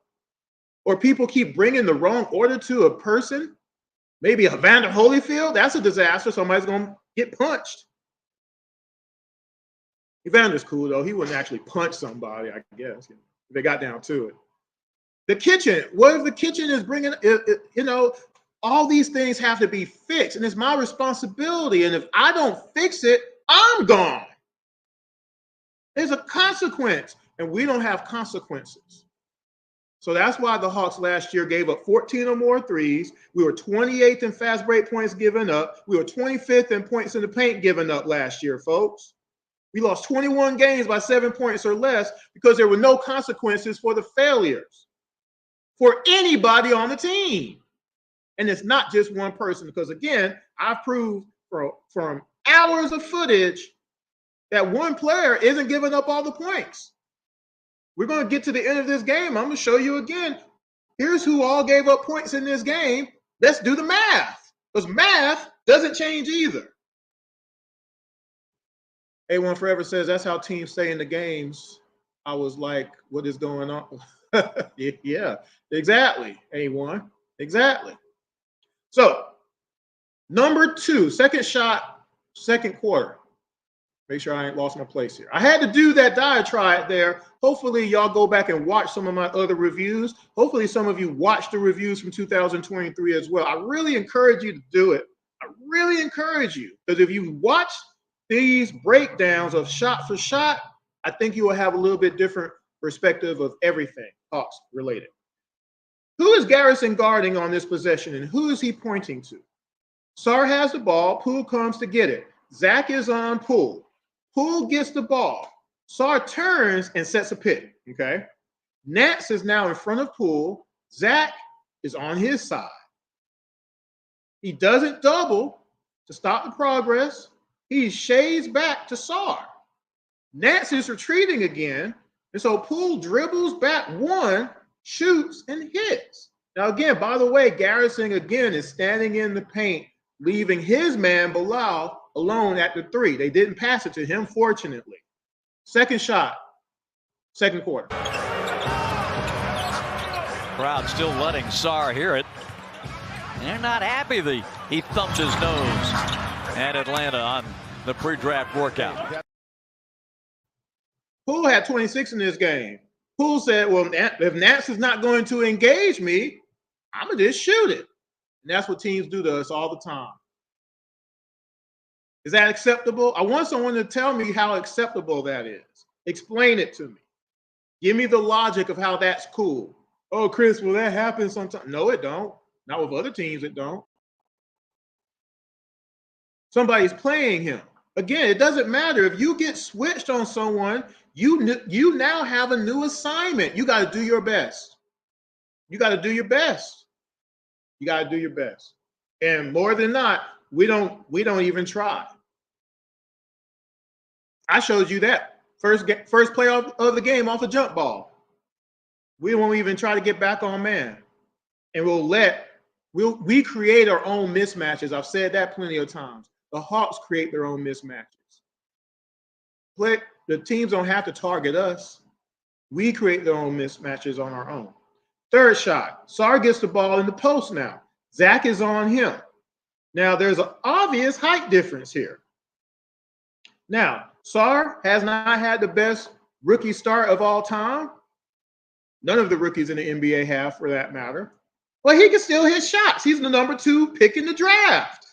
or people keep bringing the wrong order to a person. Maybe a Evander Holyfield, that's a disaster. Somebody's going to get punched. Evander's cool, though. He wouldn't actually punch somebody, I guess, if they got down to it. The kitchen, what if the kitchen is bringing, all these things have to be fixed, and it's my responsibility. And if I don't fix it, I'm gone. There's a consequence, and we don't have consequences. So that's why the Hawks last year gave up 14 or more threes. We were 28th in fast break points given up. We were 25th in points in the paint given up last year, folks. We lost 21 games by 7 points or less because there were no consequences for the failures for anybody on the team. And it's not just one person, because, again, I've proved from hours of footage that one player isn't giving up all the points. We're going to get to the end of this game. I'm going to show you again. Here's who all gave up points in this game. Let's do the math, because math doesn't change either. A1 Forever says that's how teams stay in the games. I was like, what is going on? Yeah, exactly, A1. Exactly. So, number 2, second shot, second quarter. Make sure I ain't lost my place here. I had to do that diatribe there. Hopefully, y'all go back and watch some of my other reviews. Hopefully, some of you watched the reviews from 2023 as well. I really encourage you to do it. I really encourage you, because if you watch these breakdowns of shot for shot, I think you will have a little bit different perspective of everything Hawks related. Who is Garrison guarding on this possession, and who is he pointing to? Sar has the ball. Poole comes to get it. Zach is on Poole. Poole gets the ball. Sar turns and sets a pick, okay? Nance is now in front of Poole. Zach is on his side. He doesn't double to stop the progress. He shades back to Sar. Nance is retreating again, and so Poole dribbles back one, shoots, and hits. Now, again, by the way, Garrison, again, is standing in the paint, leaving his man, Bilal, alone at the 3. They didn't pass it to him, fortunately. Second shot, second quarter. Crowd still letting Sar hear it. They're not happy that he thumped his nose at Atlanta on the pre-draft workout. Poole had 26 in this game. Poole said, well, if Nance is not going to engage me, I'm going to just shoot it. And that's what teams do to us all the time. Is that acceptable? I want someone to tell me how acceptable that is. Explain it to me. Give me the logic of how that's cool. Oh, Chris, will that happen sometimes? No, it don't. Not with other teams, it don't. Somebody's playing him. Again, it doesn't matter. If you get switched on someone, you now have a new assignment. You got to do your best. You got to do your best. You got to do your best. And more than not, we don't even try. I showed you that first play of the game off a jump ball. We won't even try to get back on man, and we create our own mismatches. I've said that plenty of times. The Hawks create their own mismatches. The teams don't have to target us. We create their own mismatches on our own. Third shot. Sar gets the ball in the post now. Zach is on him. Now, there's an obvious height difference here. Now, Sar has not had the best rookie start of all time. None of the rookies in the NBA have, for that matter. But he can still hit shots. He's the number 2 pick in the draft.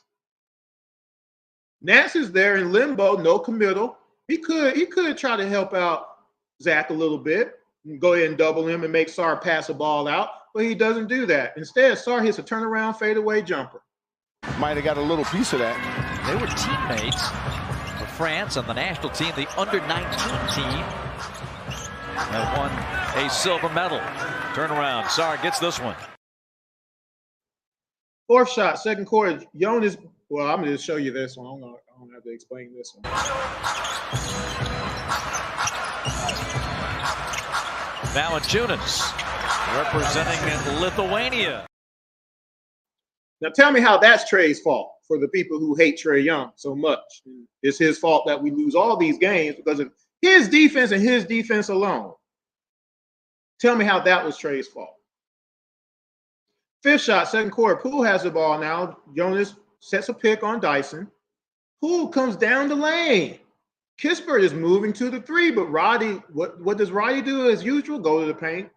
Nance is there in limbo, no committal. He could try to help out Zach a little bit and go ahead and double him and make Sar pass the ball out, but he doesn't do that. Instead, Sar hits a turnaround fadeaway jumper. Might have got a little piece of that. They were teammates for France on the national team, the under-19 team, that won a silver medal. Turnaround, Sar gets this one. Fourth shot, second quarter. Jonas. Well, I'm going to just show you this one. I don't have to explain this one. Valanciunas representing Lithuania. Now tell me how that's Trey's fault, for the people who hate Trae Young so much. It's his fault that we lose all these games because of his defense and his defense alone. Tell me how that was Trey's fault. Fifth shot, second quarter. Poole has the ball now. Jonas sets a pick on Dyson. Poole comes down the lane. Kispert is moving to the three, but Roddy, what does Roddy do as usual? Go to the paint.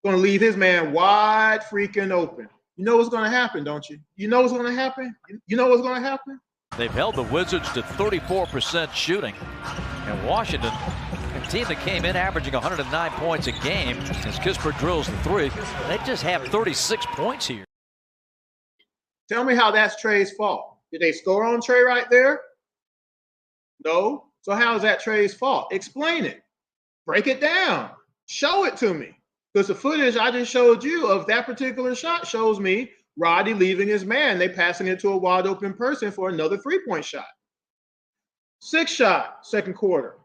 Going to leave his man wide freaking open. You know what's going to happen, don't you? You know what's going to happen? You know what's going to happen? They've held the Wizards to 34% shooting. And Washington, a team that came in averaging 109 points a game, as Kispert drills the three, they just have 36 points here. Tell me how that's Trey's fault. Did they score on Trey right there? No. So how is that Trey's fault? Explain it. Break it down. Show it to me. Because the footage I just showed you of that particular shot shows me Roddy leaving his man. They passing it to a wide open person for another 3-point shot. 6 shot, second quarter.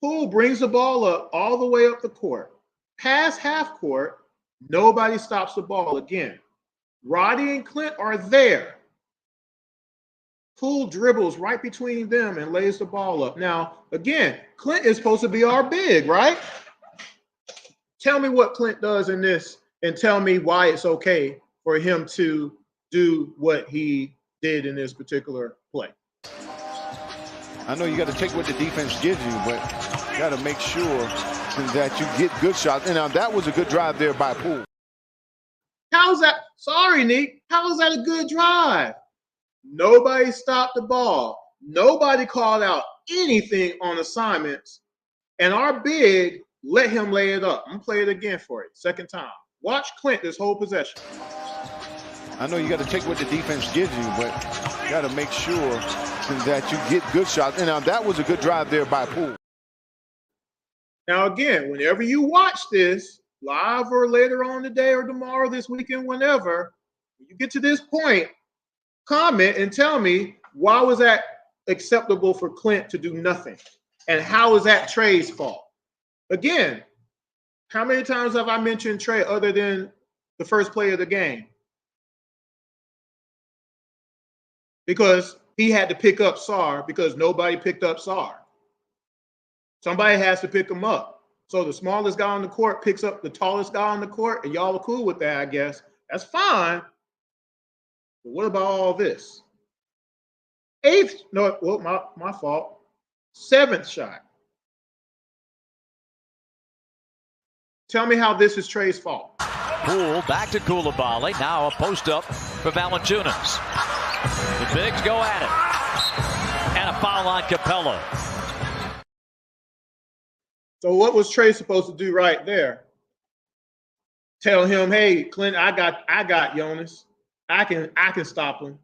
Poole brings the ball up all the way up the court. Past half court, nobody stops the ball again. Roddy and Clint are there. Poole dribbles right between them and lays the ball up. Now, again, Clint is supposed to be our big, right? Tell me what Clint does in this and tell me why it's okay for him to do what he did in this particular play. I know you got to take what the defense gives you, but you got to make sure that you get good shots. And now that was a good drive there by Poole. How's that? Sorry, Nick. How is that a good drive? Nobody stopped the ball. Nobody called out anything on assignments. And our big let him lay it up. I'm going to play it again for you. Second time. Watch Clint this whole possession. I know you got to take what the defense gives you, but you got to make sure that you get good shots. And now that was a good drive there by Poole. Now, again, whenever you watch this, live or later on today or tomorrow, this weekend, whenever, when you get to this point, comment and tell me why was that acceptable for Clint to do nothing? And how is that Trey's fault? Again, how many times have I mentioned Trey other than the first play of the game? Because he had to pick up Sarr because nobody picked up Sarr. Somebody has to pick him up. So the smallest guy on the court picks up the tallest guy on the court, and y'all are cool with that, I guess. That's fine. But what about all this? My fault. 7th shot. Tell me how this is Trey's fault. Poole back to Coulibaly. Now a post up for Valanciunas. The bigs go at it. And a foul on Capello. So what was Trey supposed to do right there? Tell him, hey, Clint, I got Jonas. I can stop him.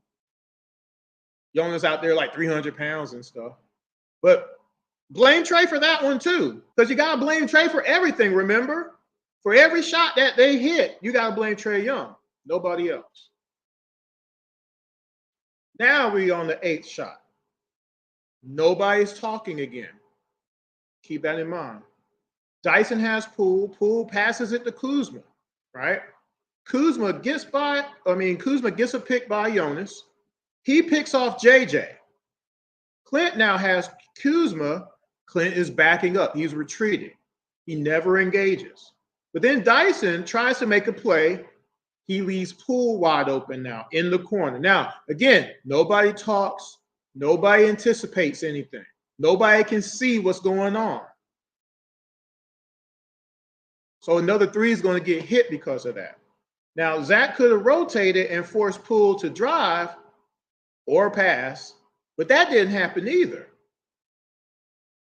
Jonas out there like 300 pounds and stuff. But blame Trey for that one too. Because you gotta blame Trey for everything, remember? For every shot that they hit, you gotta blame Trae Young. Nobody else. Now we're on the 8th shot. Nobody's talking again. Keep that in mind. Dyson has Poole. Poole passes it to Kuzma, right? Kuzma gets a pick by Jonas. He picks off JJ. Clint now has Kuzma. Clint is backing up. He's retreating. He never engages. But then Dyson tries to make a play. He leaves Poole wide open now in the corner. Now, again, nobody talks. Nobody anticipates anything. Nobody can see what's going on. So another 3 is going to get hit because of that. Now, Zach could have rotated and forced Poole to drive or pass, but that didn't happen either.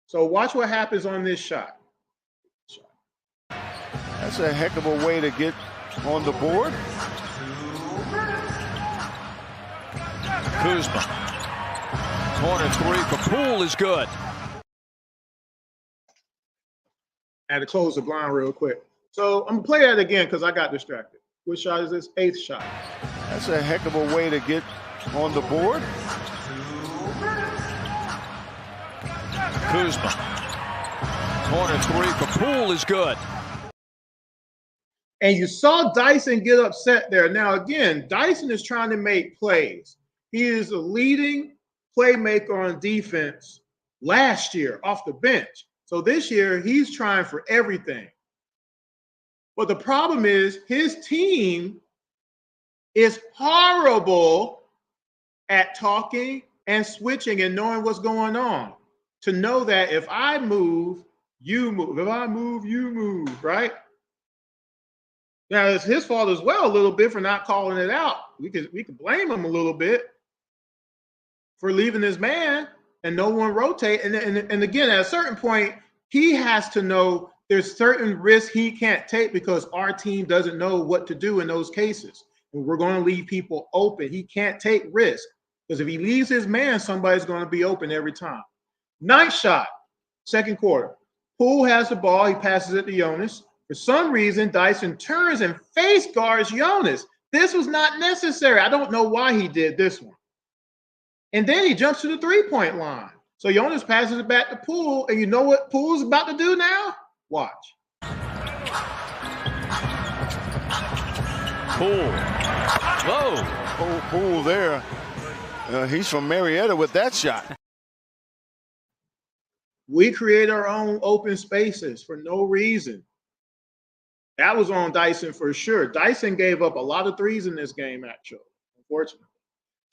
So watch what happens on this shot. That's a heck of a way to get on the board. Kuzma. Corner 3 for Poole is good. I had to close the blind real quick. So I'm going to play that again because I got distracted. Which shot is this? 8th shot. That's a heck of a way to get on the board. Kuzma. Corner 3 for Poole is good. And you saw Dyson get upset there. Now, again, Dyson is trying to make plays. He is a leading playmaker on defense last year off the bench. So this year, he's trying for everything. But the problem is his team is horrible at talking and switching and knowing what's going on. To know that if I move, you move. If I move, you move, right? Now, it's his fault as well a little bit for not calling it out. We could blame him a little bit for leaving his man and no one rotate. And again, at a certain point, he has to know there's certain risks he can't take because our team doesn't know what to do in those cases. And we're going to leave people open. He can't take risks because if he leaves his man, somebody's going to be open every time. Ninth shot, second quarter. Poole has the ball. He passes it to Jonas. For some reason, Dyson turns and face guards Jonas. This was not necessary. I don't know why he did this one. And then he jumps to the three-point line. So Jonas passes it back to Poole. And you know what Poole's about to do now? Watch. Poole. Whoa. Poole there. He's from Marietta with that shot. We create our own open spaces for no reason. That was on Dyson for sure. Dyson gave up a lot of threes in this game, actually, unfortunately.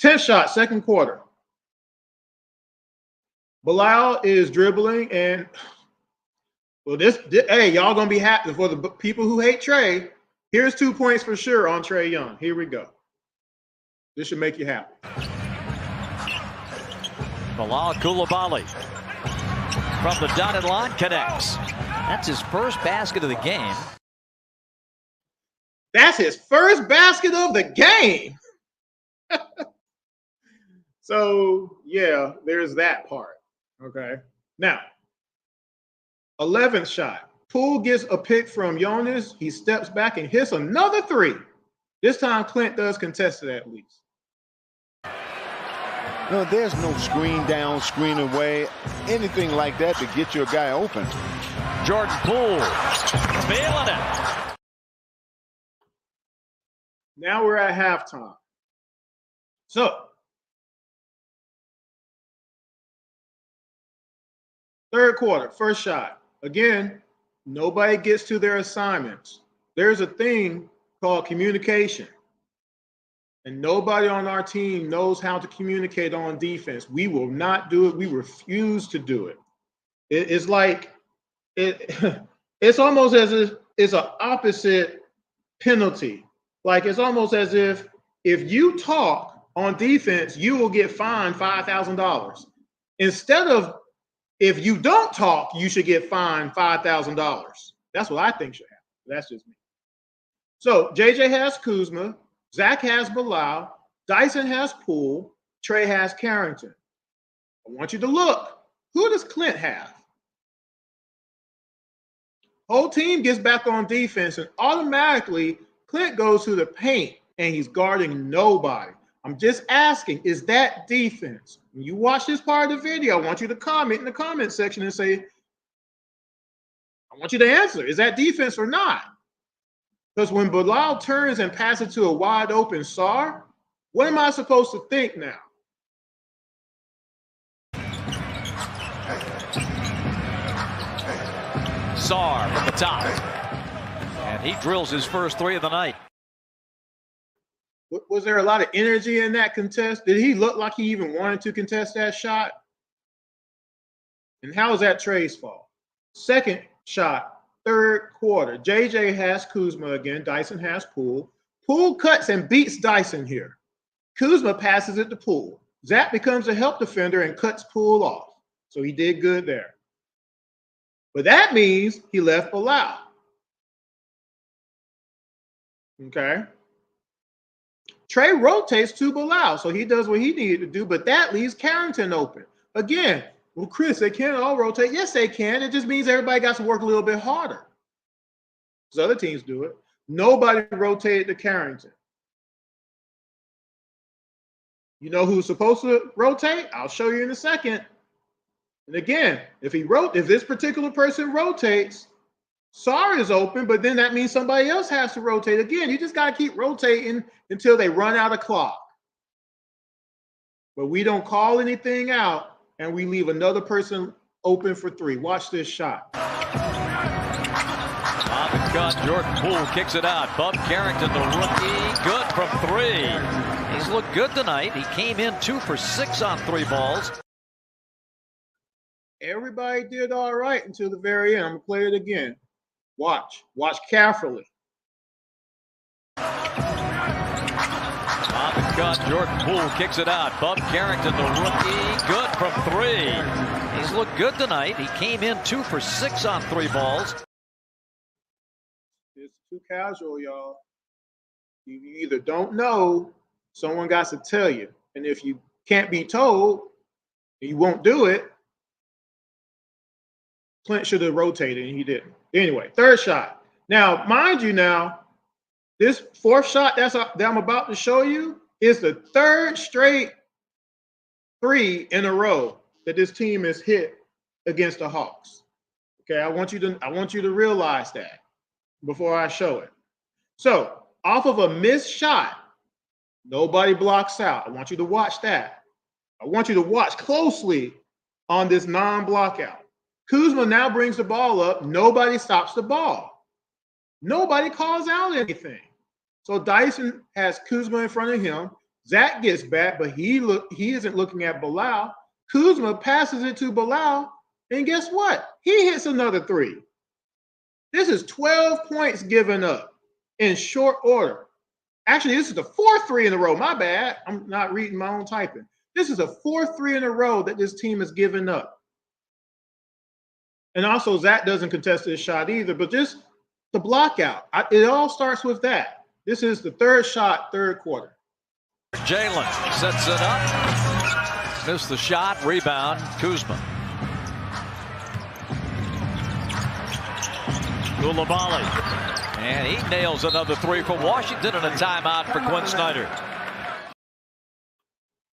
10th shot, second quarter. Bilal is dribbling, and well, hey, y'all gonna be happy for the people who hate Trey. Here's 2 points for sure on Trae Young. Here we go. This should make you happy. Bilal Coulibaly from the dotted line connects. That's his first basket of the game. That's his first basket of the game. So, yeah, there's that part. Okay. Now, 11th shot. Poole gets a pick from Jonas. He steps back and hits another three. This time, Clint does contest it at least. No, there's no screen down, screen away, anything like that to get your guy open. Jordan Poole feeling it. Now we're at halftime. So, third quarter, first shot. Again, nobody gets to their assignments. There's a thing called communication. And nobody on our team knows how to communicate on defense. We will not do it. We refuse to do it. It's like, it's almost as if it's an opposite penalty. Like it's almost as if you talk on defense, you will get fined $5,000. Instead of if you don't talk, you should get fined $5,000. That's what I think should happen. That's just me. So JJ has Kuzma, Zach has Bilal, Dyson has Poole, Trey has Carrington. I want you to look. Who does Clint have? Whole team gets back on defense, and automatically Clint goes to the paint, and he's guarding nobody. I'm just asking, is that defense? When you watch this part of the video, I want you to comment in the comment section and say, I want you to answer, is that defense or not? Because when Bilal turns and passes to a wide open Sar, what am I supposed to think now? Sar from the top. And he drills his first three of the night. Was there a lot of energy in that contest? Did he look like he even wanted to contest that shot? And how is that Trey's fault? Second shot, third quarter. JJ has Kuzma again. Dyson has Poole. Poole cuts and beats Dyson here. Kuzma passes it to Poole. Zach becomes a help defender and cuts Poole off. So he did good there. But that means he left Bilal. Okay. Trey rotates to Bilal, so he does what he needed to do, but that leaves Carrington open. Again, well, Chris, they can't all rotate. Yes, they can. It just means everybody got to work a little bit harder. Because other teams do it. Nobody rotated to Carrington. You know who's supposed to rotate? I'll show you in a second. And again, if this particular person rotates, Sar is open, but then that means somebody else has to rotate. Again, you just got to keep rotating until they run out of clock. But we don't call anything out, and we leave another person open for three. Watch this shot. On the cut, Jordan Poole kicks it out. Bub Carrington, the rookie, good from three. He's He's looked good tonight. He came in 2 for 6 on 3 balls. Everybody did all right until the very end. I'm going to play it again. Watch carefully. On the cut, Jordan Poole kicks it out. Bub Carrington, the rookie, good from 3. He's looked good tonight. He came in 2 for 6 on 3 balls. It's too casual, y'all. You either don't know, someone got to tell you. And if you can't be told, you won't do it. Clint should have rotated, and he didn't. Anyway, third shot. Now, mind you now, this fourth shot that I'm about to show you is the third straight 3 in a row that this team has hit against the Hawks. Okay, I want you to realize that before I show it. So, off of a missed shot, nobody blocks out. I want you to watch that. I want you to watch closely on this non-block out. Kuzma now brings the ball up. Nobody stops the ball. Nobody calls out anything. So Dyson has Kuzma in front of him. Zach gets back, but he isn't looking at Bilal. Kuzma passes it to Bilal, and guess what? He hits another 3. This is 12 points given up in short order. Actually, this is the 4th 3 in a row. My bad. I'm not reading my own typing. This is the 4th 3 in a row that this team has given up. And also, Zach doesn't contest this shot either, but just the block out. It all starts with that. This is the third shot, third quarter. Jalen sets it up. Missed the shot. Rebound, Kuzma. Coulibaly. And he nails another 3 for Washington and a timeout for Quinn Snyder.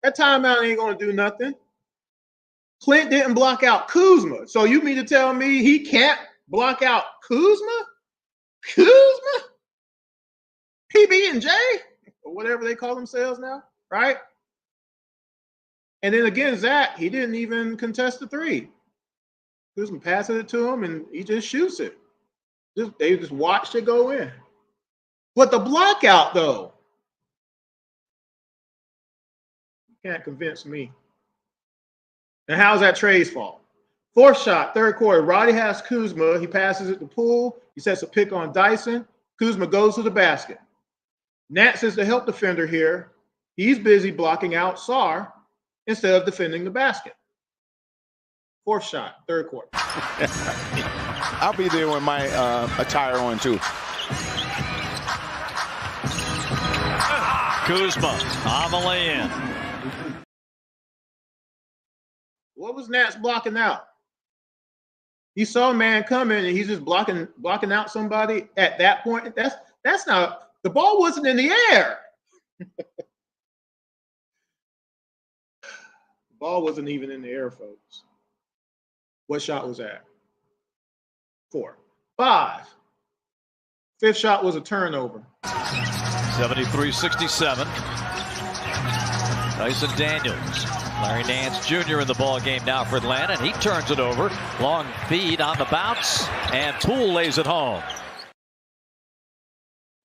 That timeout ain't going to do nothing. Clint didn't block out Kuzma. So you mean to tell me he can't block out Kuzma? Kuzma? PB and J? Or whatever they call themselves now, right? And then again, Zach, he didn't even contest the 3. Kuzma passes it to him, and he just shoots it. They just watched it go in. But the block out, though, you can't convince me. And how's that Trey's fault? Fourth shot, third quarter. Roddy has Kuzma. He passes it to Poole. He sets a pick on Dyson. Kuzma goes to the basket. Nance is the help defender here. He's busy blocking out Sarr instead of defending the basket. Fourth shot, third quarter. I'll be there with my attire on, too. Kuzma on the lay-in. What was Nance blocking out? He saw a man coming, and he's just blocking out somebody at that point. That's not. The ball wasn't in the air. The ball wasn't even in the air, folks. What shot was that? 4. 5. Fifth shot was a turnover. 73-67. Dyson Daniels. Larry Nance Jr. in the ball game now for Atlanta, and he turns it over. Long feed on the bounce, and Poole lays it home.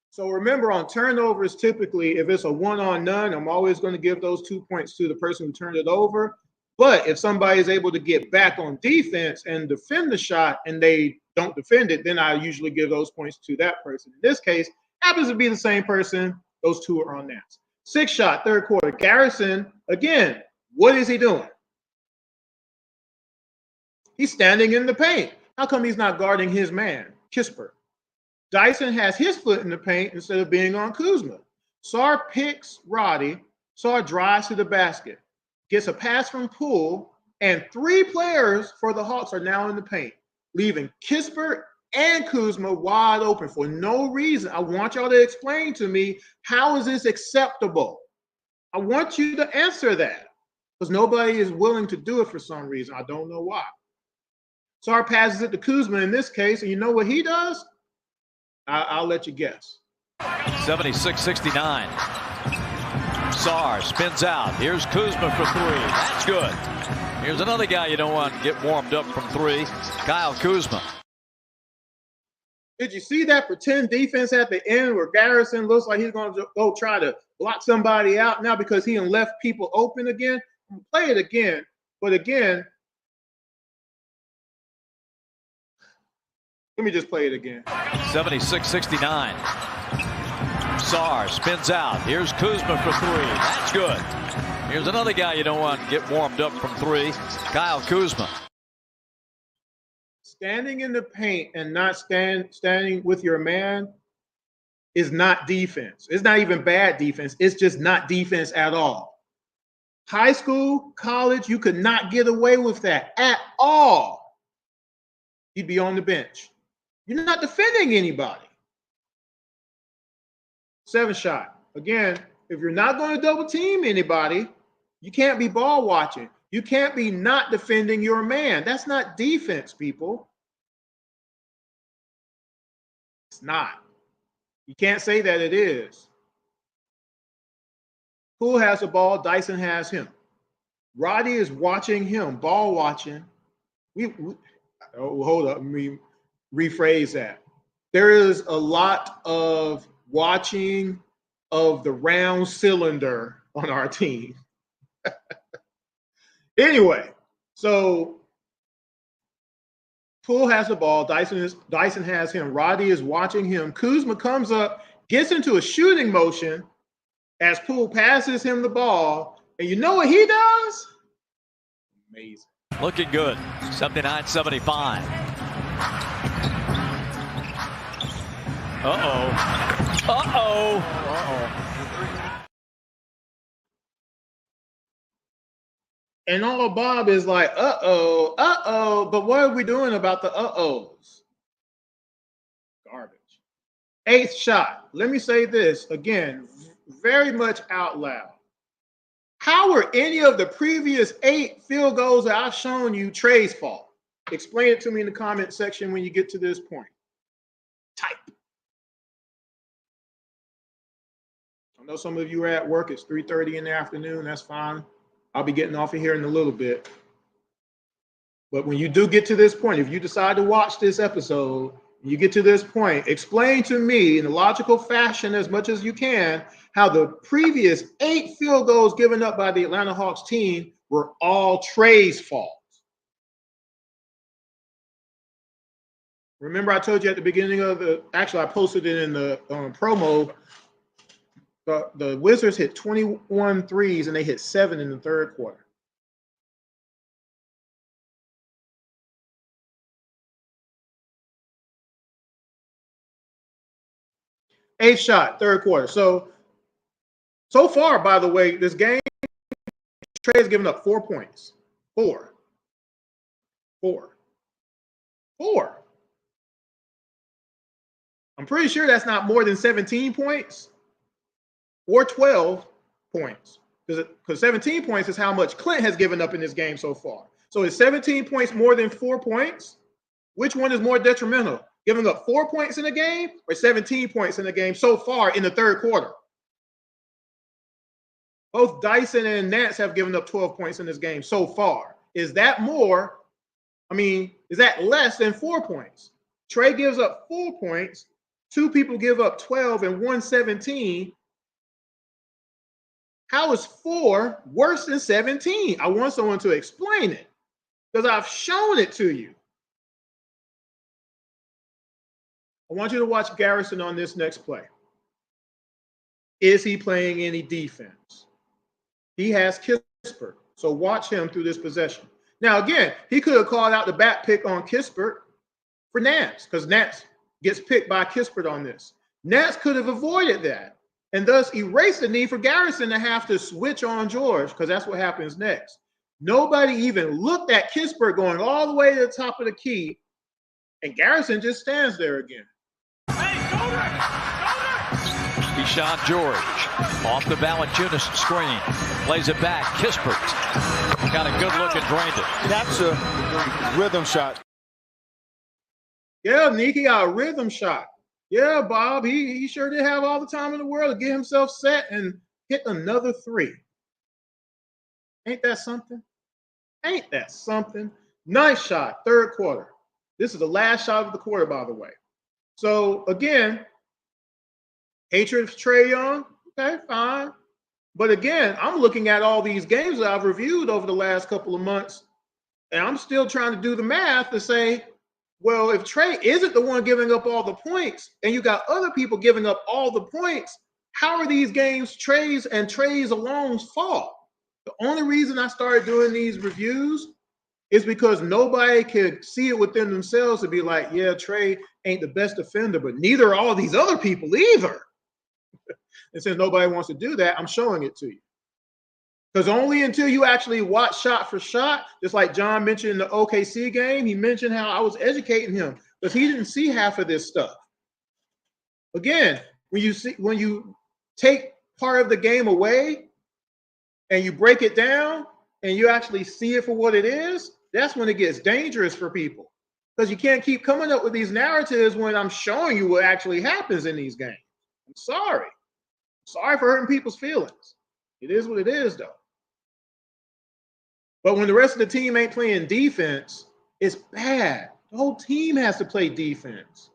So remember, on turnovers, typically, if it's a 1-on-none, I'm always going to give those 2 points to the person who turned it over. But if somebody is able to get back on defense and defend the shot and they don't defend it, then I usually give those points to that person. In this case, happens to be the same person. Those 2 are on Nance. Sixth shot, third quarter. Garrison, again, what is he doing? He's standing in the paint. How come he's not guarding his man, Kispert? Dyson has his foot in the paint instead of being on Kuzma. Sarr picks Roddy. Sarr drives to the basket, gets a pass from Poole, and 3 players for the Hawks are now in the paint, leaving Kispert and Kuzma wide open for no reason. I want y'all to explain to me, how is this acceptable? I want you to answer that, because nobody is willing to do it for some reason. I don't know why. Sarr passes it to Kuzma in this case, and you know what he does? I'll let you guess. 76-69. Sarr spins out. Here's Kuzma for 3. That's good. Here's another guy you don't want to get warmed up from 3. Kyle Kuzma. Did you see that pretend defense at the end where Garrison looks like he's going to go try to block somebody out now because he done left people open again. Play it again. But again, let me just play it again. 76-69. Sarr spins out. Here's Kuzma for three. That's good. Here's another guy you don't want to get warmed up from three, Kyle Kuzma. Standing in the paint and not standing with your man is not defense. It's not even bad defense. It's just not defense at all. High school, college, you could not get away with that at all. You'd be on the bench. You're not defending anybody. 7 shot. Again, if you're not going to double team anybody, you can't be ball watching. You can't be not defending your man. That's not defense, people. It's not. You can't say that it is. Poole has the ball. Dyson has him. Roddy is watching him, ball watching. Hold up. Let me rephrase that. There is a lot of watching of the round cylinder on our team. Anyway, so Poole has the ball. Dyson has him. Roddy is watching him. Kuzma comes up, gets into a shooting motion as Poole passes him the ball. And you know what he does? Amazing. Looking good. 79-75. And all Bob is like, but what are we doing about the uh-ohs? Garbage. 8th shot. Let me say this again, very much out loud. How were any of the previous 8 field goals that I've shown you Trey's fault? Explain it to me in the comment section when you get to this point. Type. I know some of you are at work. It's 3:30 in the afternoon. That's fine. I'll be getting off of here in a little bit. But when you do get to this point, if you decide to watch this episode, you get to this point, explain to me in a logical fashion as much as you can how the previous 8 field goals given up by the Atlanta Hawks team were all Trey's fault. Remember I told you at the beginning of I posted it in the promo, the Wizards hit 21 threes and they hit 7 in the 3rd quarter. Eighth shot, 3rd quarter. So far, by the way, this game, Trey has given up 4 points. 4. I'm pretty sure that's not more than 17 points. Or 12 points, because 17 points is how much Clint has given up in this game so far. So is 17 points more than 4 points? Which one is more detrimental? Giving up 4 points in a game or 17 points in a game so far in the 3rd quarter? Both Dyson and Nance have given up 12 points in this game so far. Is that more? Is that less than 4 points? Trey gives up 4 points. 2 people give up 12 and 1 17. How is 4 worse than 17? I want someone to explain it because I've shown it to you. I want you to watch Garrison on this next play. Is he playing any defense? He has Kispert, so watch him through this possession. Now, again, he could have called out the back pick on Kispert for Nance because Nance gets picked by Kispert on this. Nance could have avoided that and thus erase the need for Garrison to have to switch on George, because that's what happens next. Nobody even looked at Kispert going all the way to the top of the key, and Garrison just stands there again. Keyshawn George off the Valanciunas screen, plays it back. Kispert got a good look and drained it. That's a rhythm shot. Yeah, Nikki got a rhythm shot. Yeah, Bob, he sure did have all the time in the world to get himself set and hit another 3. Ain't that something? Ain't that something? Nice shot, 3rd quarter. This is the last shot of the quarter, by the way. So, again, hatred of Trae Young, Okay, fine. But again, I'm looking at all these games that I've reviewed over the last couple of months, and I'm still trying to do the math to say, well, if Trey isn't the one giving up all the points, and you got other people giving up all the points, how are these games Trey's alone's fault? The only reason I started doing these reviews is because nobody could see it within themselves to be like, yeah, Trey ain't the best defender, but neither are all these other people either. And since nobody wants to do that, I'm showing it to you. Because only until you actually watch shot for shot, just like John mentioned in the OKC game, he mentioned how I was educating him because he didn't see half of this stuff. Again, when you take part of the game away and you break it down and you actually see it for what it is, that's when it gets dangerous for people. Because you can't keep coming up with these narratives when I'm showing you what actually happens in these games. I'm sorry. Sorry for hurting people's feelings. It is what it is, though. But when the rest of the team ain't playing defense, it's bad. The whole team has to play defense.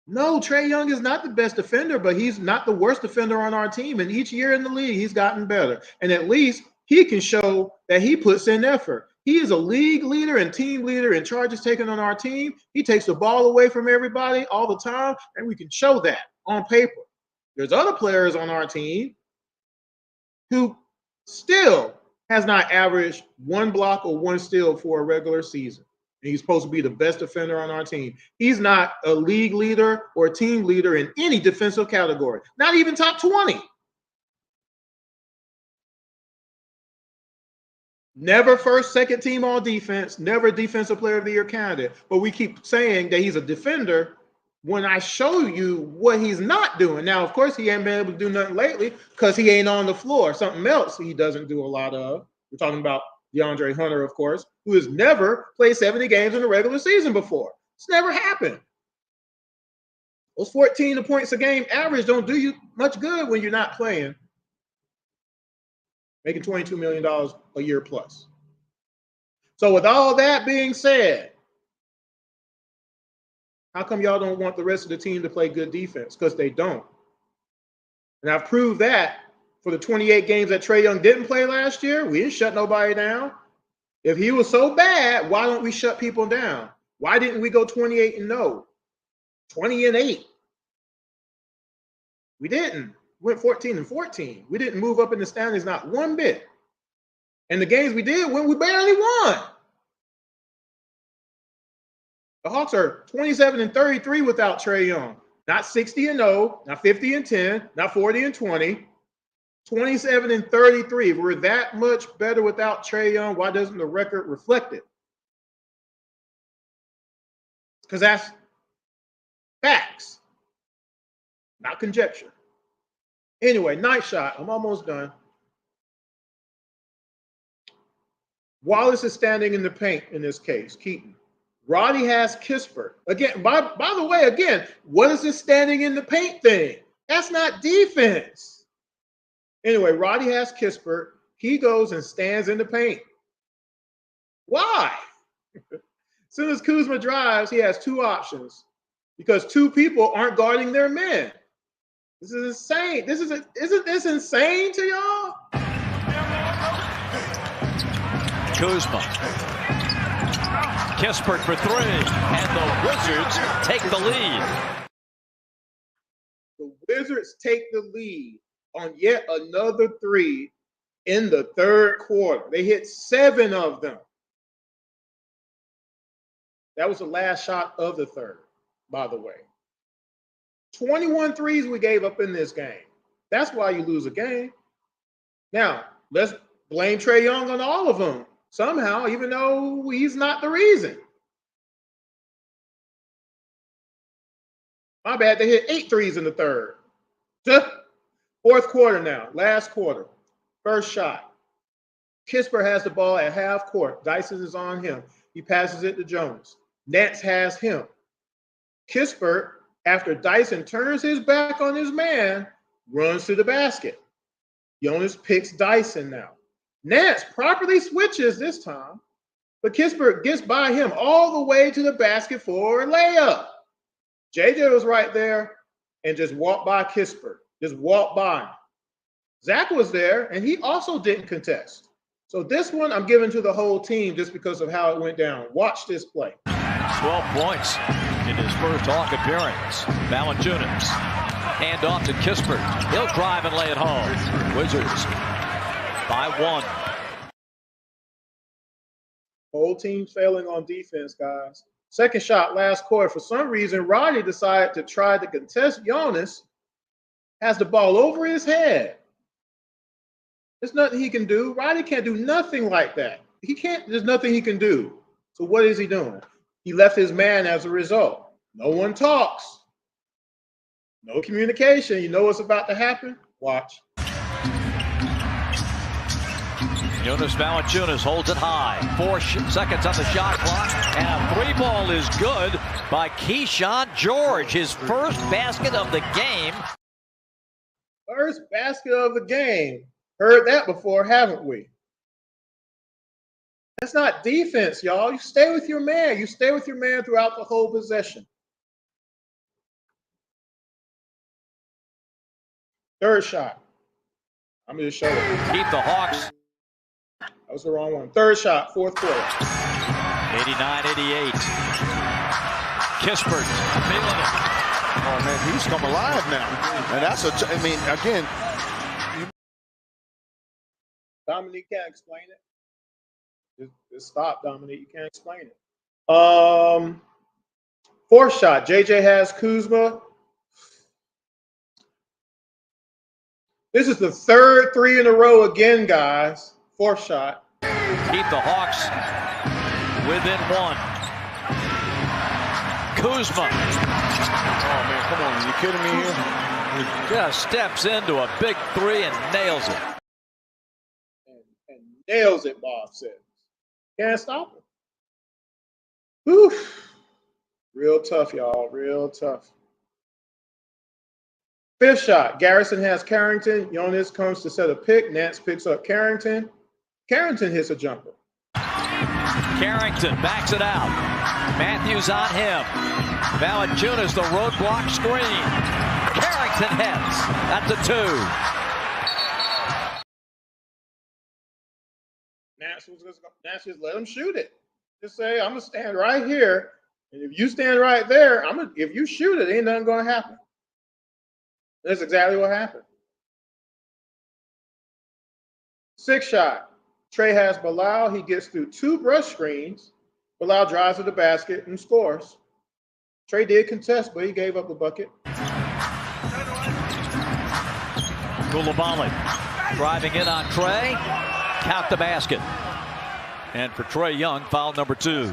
No, Trae Young is not the best defender, but he's not the worst defender on our team. And each year in the league, he's gotten better. And at least he can show that he puts in effort. He is a league leader and team leader in charges taken on our team. He takes the ball away from everybody all the time, and we can show that on paper. There's other players on our team who still has not averaged one block or one steal for a regular season. And he's supposed to be the best defender on our team. He's not a league leader or a team leader in any defensive category, not even top 20. Never first, second team all defense, never defensive player of the year candidate. But we keep saying that he's a defender when I show you what he's not doing. Now, of course, he ain't been able to do nothing lately because he ain't on the floor. Something else he doesn't do a lot of. We're talking about DeAndre Hunter, of course, who has never played 70 games in the regular season before. It's never happened. Those 14 points a game average don't do you much good when you're not playing. Making $22 million a year plus. So with all that being said, how come y'all don't want the rest of the team to play good defense? Because they don't. And I've proved that for the 28 games that Trae Young didn't play last year. We didn't shut nobody down. If he was so bad, why don't we shut people down? Why didn't we go 28-0, 20-8? We didn't. We went 14-14. We didn't move up in the standings not one bit. And the games we did win, we barely won. The Hawks are 27-33 without Trae Young. Not 60-0, not 50-10, not 40-20. 27-33. If we're that much better without Trae Young, why doesn't the record reflect it? Because that's facts, not conjecture. Anyway, nice shot. I'm almost done. Wallace is standing in the paint in this case, Keaton. Roddy has Kispert. Again, by the way, again, what is this standing in the paint thing? That's not defense. Anyway, Roddy has Kispert. He goes and stands in the paint. Why? As soon as Kuzma drives, he has two options because two people aren't guarding their men. This is insane. Isn't this insane to y'all? Kuzma. Kispert for three, and the Wizards take the lead. The Wizards take the lead on yet another three in the third quarter. They hit 7 of them. That was the last shot of the third, by the way. 21 threes we gave up in this game. That's why you lose a game. Now, let's blame Trae Young on all of them somehow, even though he's not the reason. My bad, they hit 8 threes in the third. Fourth quarter now, last quarter. First shot. Kispert has the ball at half court. Dyson is on him. He passes it to Jones. Nance has him. Kispert, after Dyson turns his back on his man, runs to the basket. Jonas picks Dyson now. Nance properly switches this time, but Kispert gets by him all the way to the basket for a layup. JJ was right there and just walked by Kispert. Just walked by him. Zach was there, and he also didn't contest. So this one I'm giving to the whole team just because of how it went down. Watch this play. 12 points in his first Hawk appearance. Valanciunas. Hand off to Kispert. He'll drive and lay it home. Wizards by 1. Whole team failing on defense, guys. Second shot last quarter. For some reason, Roddy decided to try to contest Jonas. Has the ball over his head. There's nothing he can do. Roddy can't do nothing like that. He can't. There's nothing he can do. So what is he doing? He left his man as a result. No one talks. No communication. You know what's about to happen? Watch. Jonas Valanciunas holds it high. 4 seconds on the shot clock. And a 3-ball is good by Keyshawn George. His first basket of the game. First basket of the game. Heard that before, haven't we? That's not defense, y'all. You stay with your man. You stay with your man throughout the whole possession. Third shot. I'm going to show it. Keep the Hawks. That was the wrong one. Third shot, fourth quarter. 89-88. Kispert feeling it. Oh, man, he's come alive now. And that's I mean, again. Dominique can't explain it. Just stop, Dominique. You can't explain it. Fourth shot. JJ has Kuzma. This is the third 3 in a row again, guys. Fourth shot. Keep the Hawks within 1. Kuzma. Oh, man, come on. Are you kidding me here? Just steps into a big 3 and nails it. And nails it, Bob says. Can't stop him. Whew. Real tough, y'all. Real tough. Fifth shot. Garrison has Carrington. Jonas comes to set a pick. Nance picks up Carrington. Carrington hits a jumper. Carrington backs it out. Matthews on him. Valanciunas the roadblock screen. Carrington hits. That's a 2. Nance just let him shoot it. Just say, I'm gonna stand right here, and if you stand right there, if you shoot it, ain't nothing gonna happen. That's exactly what happened. Sixth shot. Trey has Bilal. He gets through 2 brush screens. Bilal drives to the basket and scores. Trey did contest, but he gave up the bucket. Coulibaly driving in on Trey. Count the basket. And for Trey Young, foul number 2.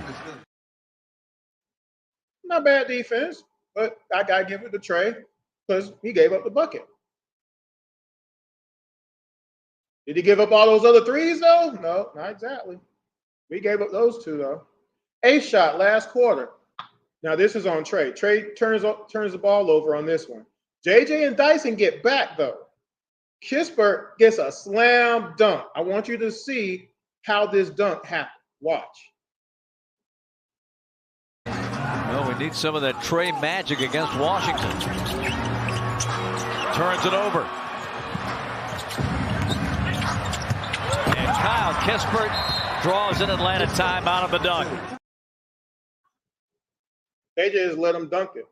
Not bad defense, but I got to give it to Trey because he gave up the bucket. Did he give up all those other 3s, though? No, not exactly. We gave up those 2, though. 8th shot, last quarter. Now, this is on Trey. Trey turns the ball over on this one. JJ and Dyson get back, though. Kispert gets a slam dunk. I want you to see how this dunk happened. Watch. Well, we need some of that Trey magic against Washington. Turns it over. And Kyle Kispert draws an Atlanta timeout of the dunk. JJ just let him dunk it.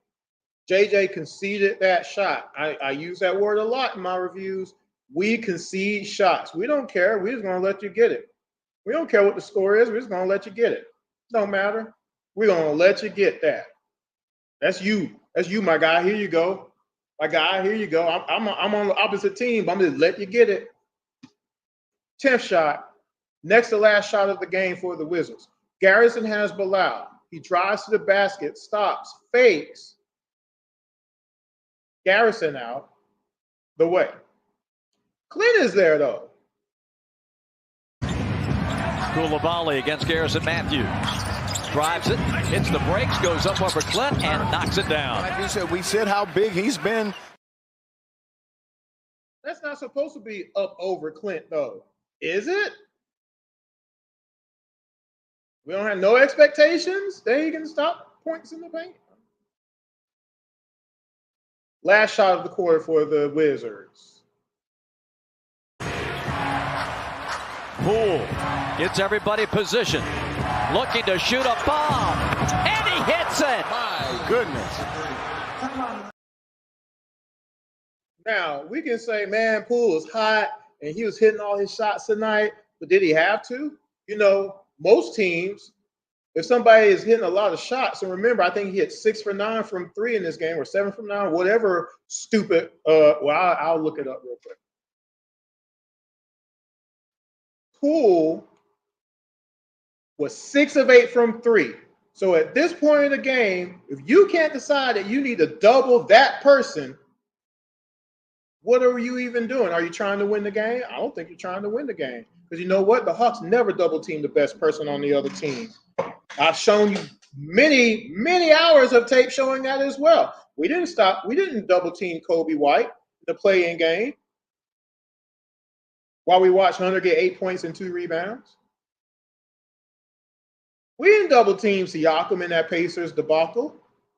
JJ conceded that shot. I use that word a lot in my reviews. We concede shots. We don't care. We're just going to let you get it. We don't care what the score is. We're just going to let you get it. Don't matter. We're going to let you get that. That's you. That's you, my guy. Here you go. My guy, here you go. I'm on the opposite team, but I'm going to let you get it. 10th shot. Next to last shot of the game for the Wizards. Garrison has Bilal. He drives to the basket, stops, fakes. Garrison out the way. Clint is there, though. Coulibaly against Garrison Matthews. Drives it, hits the brakes, goes up over Clint, and knocks it down. Like you said, we said how big he's been. That's not supposed to be up over Clint, though. Is it? We don't have no expectations. Then he can stop points in the paint. Last shot of the quarter for the Wizards. Poole gets everybody positioned, looking to shoot a bomb, and he hits it. My goodness. Now, we can say, man, Poole was hot and he was hitting all his shots tonight, but did he have to? You know, most teams, if somebody is hitting a lot of shots, and remember, I think he hit 6 for 9 from 3 in this game, or 7 from 9, whatever stupid. I'll look it up real quick. Poole was 6 of 8 from 3. So at this point in the game, if you can't decide that you need to double that person, what are you even doing? Are you trying to win the game? I don't think you're trying to win the game. Because you know what? The Hawks never double team the best person on the other team. I've shown you many, many hours of tape showing that as well. We didn't double team Kobe White in the play-in game while we watched Hunter get 8 points and 2 rebounds. We didn't double team Siakam in that Pacers debacle.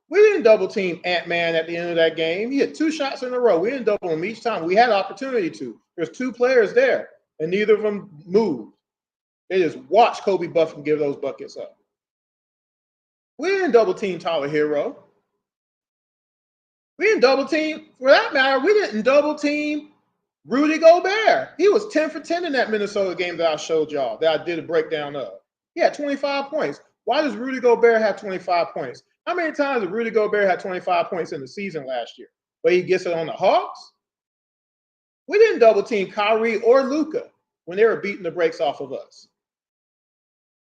We didn't double team Ant-Man at the end of that game. He had 2 shots in a row. We didn't double him each time. We had opportunity to. There's 2 players there, and neither of them moved. They just watched Kobe Buffett give those buckets up. We didn't double team Tyler Hero. We didn't double team, for that matter, we didn't double team Rudy Gobert. He was 10 for 10 in that Minnesota game that I showed y'all, that I did a breakdown of. He had 25 points. Why does Rudy Gobert have 25 points? How many times did Rudy Gobert have 25 points in the season last year? But he gets it on the Hawks? We didn't double team Kyrie or Luka when they were beating the brakes off of us.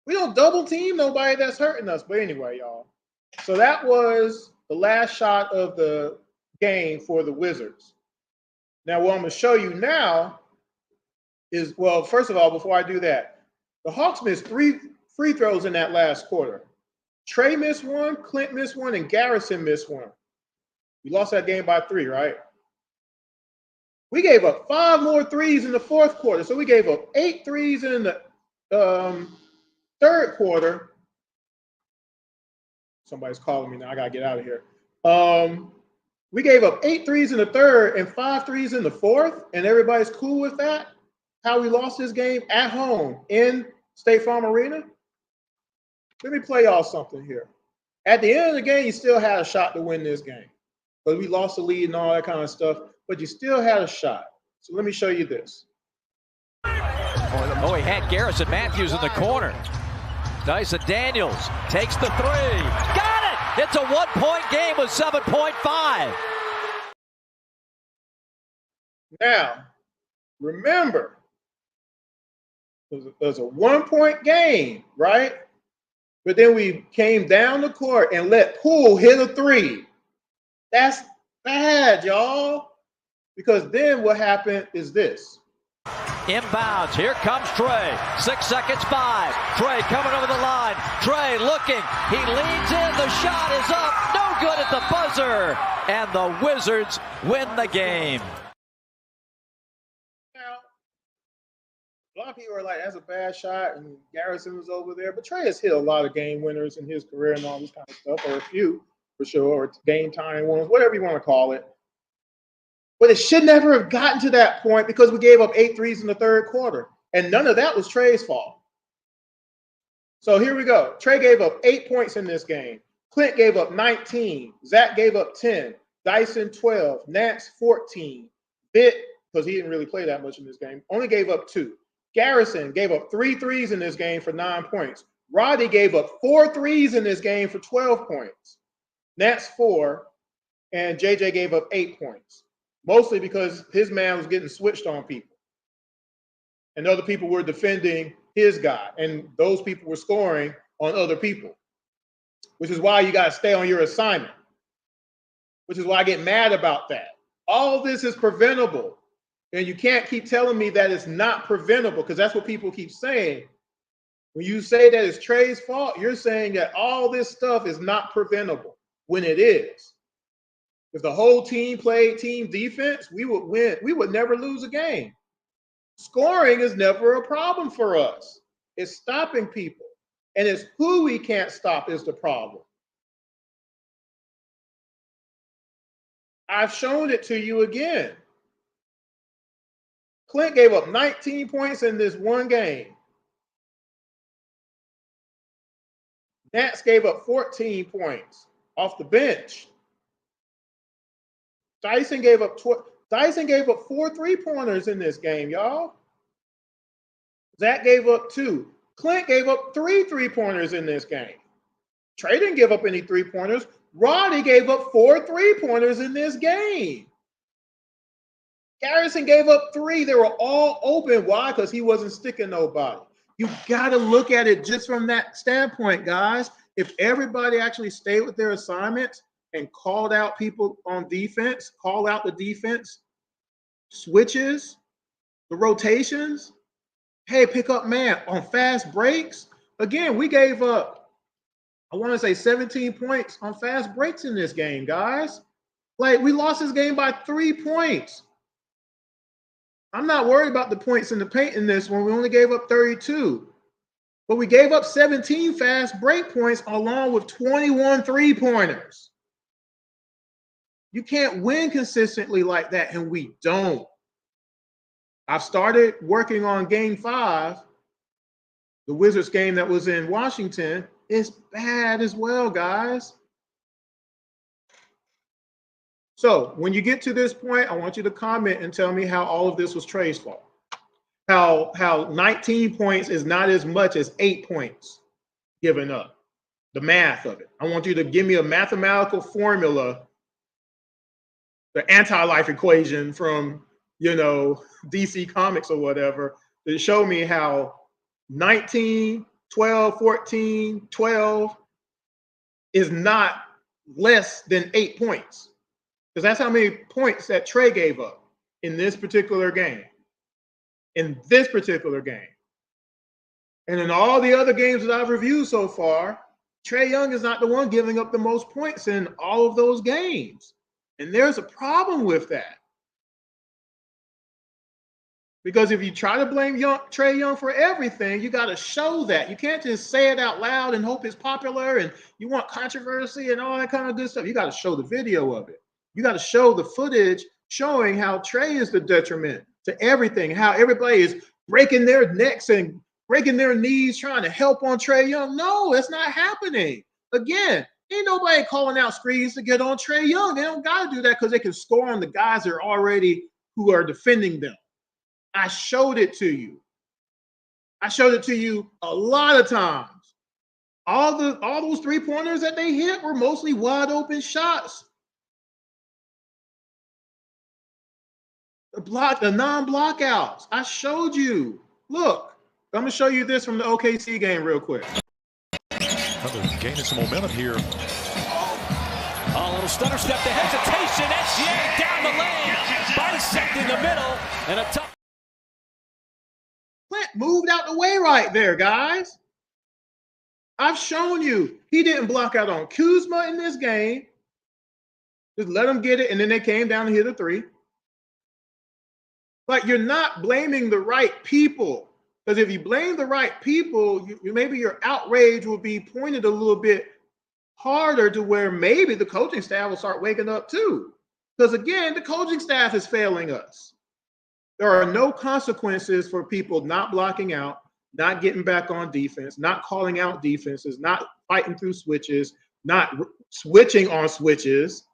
We don't double team nobody that's hurting us. But anyway, y'all. So that was the last shot of the game for the Wizards. Now, what I'm going to show you now is, well, first of all, before I do that, the Hawks missed 3 free throws in that last quarter. Trey missed 1, Clint missed 1, and Garrison missed 1. We lost that game by 3, right? We gave up 5 more threes in the fourth quarter. So we gave up 8 threes in the third quarter. Somebody's calling me now. I got to get out of here. We gave up 8 threes in the third and 5 threes in the fourth, and everybody's cool with that? How we lost this game at home in State Farm Arena? Let me play y'all something here. At the end of the game, you still had a shot to win this game. But we lost the lead and all that kind of stuff, but you still had a shot. So let me show you this. Oh, he had Garrison Matthews in the corner. Dyson Daniels takes the 3. Got it! It's a 1-point game with 7.5. Now, remember, it was a 1-point game, right? But then we came down the court and let Poole hit a 3. That's bad, y'all. Because then what happened is this. Inbounds. Here comes Trey. 6 seconds, 5. Trey coming over the line. Trey looking. He leans in. The shot is up. No good at the buzzer. And the Wizards win the game. Now, a lot of people are like, that's a bad shot, and Garrison was over there. But Trey has hit a lot of game winners in his career and all this kind of stuff, or a few for sure, or game time ones, whatever you want to call it. But it should never have gotten to that point because we gave up 8 threes in the third quarter. And none of that was Trey's fault. So here we go. Trey gave up 8 points in this game. Clint gave up 19. Zach gave up 10. Dyson 12. Nance 14. Vitt, because he didn't really play that much in this game, only gave up 2. Garrison gave up 3 threes in this game for 9 points. Roddy gave up 4 threes in this game for 12 points. Nance 4. And JJ gave up 8 points. Mostly because his man was getting switched on people. And other people were defending his guy. And those people were scoring on other people. Which is why you got to stay on your assignment. Which is why I get mad about that. All this is preventable. And you can't keep telling me that it's not preventable, because that's what people keep saying. When you say that it's Trey's fault, you're saying that all this stuff is not preventable, when it is. If the whole team played team defense, we would win. We would never lose a game. Scoring is never a problem for us. It's stopping people. And it's who we can't stop is the problem. I've shown it to you again. Clint gave up 19 points in this one game. Nats gave up 14 points off the bench. Dyson gave up 4 3-pointers in this game, y'all. Zach gave up 2. Clint gave up 3 3-pointers in this game. Trey didn't give up any 3-pointers. Roddy gave up 4 3-pointers in this game. Garrison gave up 3. They were all open. Why? Because he wasn't sticking nobody. You got to look at it just from that standpoint, guys. If everybody actually stayed with their assignments and called out people on defense, called out the defense, switches, the rotations, hey, pick up man on fast breaks. Again, we gave up, I want to say 17 points on fast breaks in this game, guys. Like, we lost this game by 3 points. I'm not worried about the points in the paint in this one. We only gave up 32. But we gave up 17 fast break points along with 21 3-pointers. You can't win consistently like that, and we don't. I've started working on Game 5. The Wizards game that was in Washington is bad as well, guys. So when you get to this point, I want you to comment and tell me how all of this was Trey's fault. How 19 points is not as much as 8 points given up. The math of it. I want you to give me a mathematical formula, the anti-life equation from, DC Comics or whatever, to show me how 19, 12, 14, 12 is not less than 8 points. Because that's how many points that Trey gave up in this particular game. In this particular game. And in all the other games that I've reviewed so far, Trae Young is not the one giving up the most points in all of those games. And there's a problem with that. Because if you try to blame Trae Young for everything, you got to show that. You can't just say it out loud and hope it's popular and you want controversy and all that kind of good stuff. You got to show the video of it. You got to show the footage showing how Trae is the detriment to everything, how everybody is breaking their necks and breaking their knees trying to help on Trae Young. No, that's not happening. Again, ain't nobody calling out screens to get on Trae Young. They don't got to do that because they can score on the guys that are already who are defending them. I showed it to you. I showed it to you a lot of times. All those 3-pointers that they hit were mostly wide open shots. The non-blockouts. I showed you. Look, I'm going to show you this from the OKC game real quick. Gaining some momentum here. A little stutter step to hesitation. SGA down the lane. Bisect in the middle. And a tough. Clint moved out the way right there, guys. I've shown you. He didn't block out on Kuzma in this game. Just let him get it, and then they came down and hit a 3. But you're not blaming the right people. Because if you blame the right people, maybe your outrage will be pointed a little bit harder to where maybe the coaching staff will start waking up too. Because again, the coaching staff is failing us. There are no consequences for people not blocking out, not getting back on defense, not calling out defenses, not fighting through switches, not switching on switches,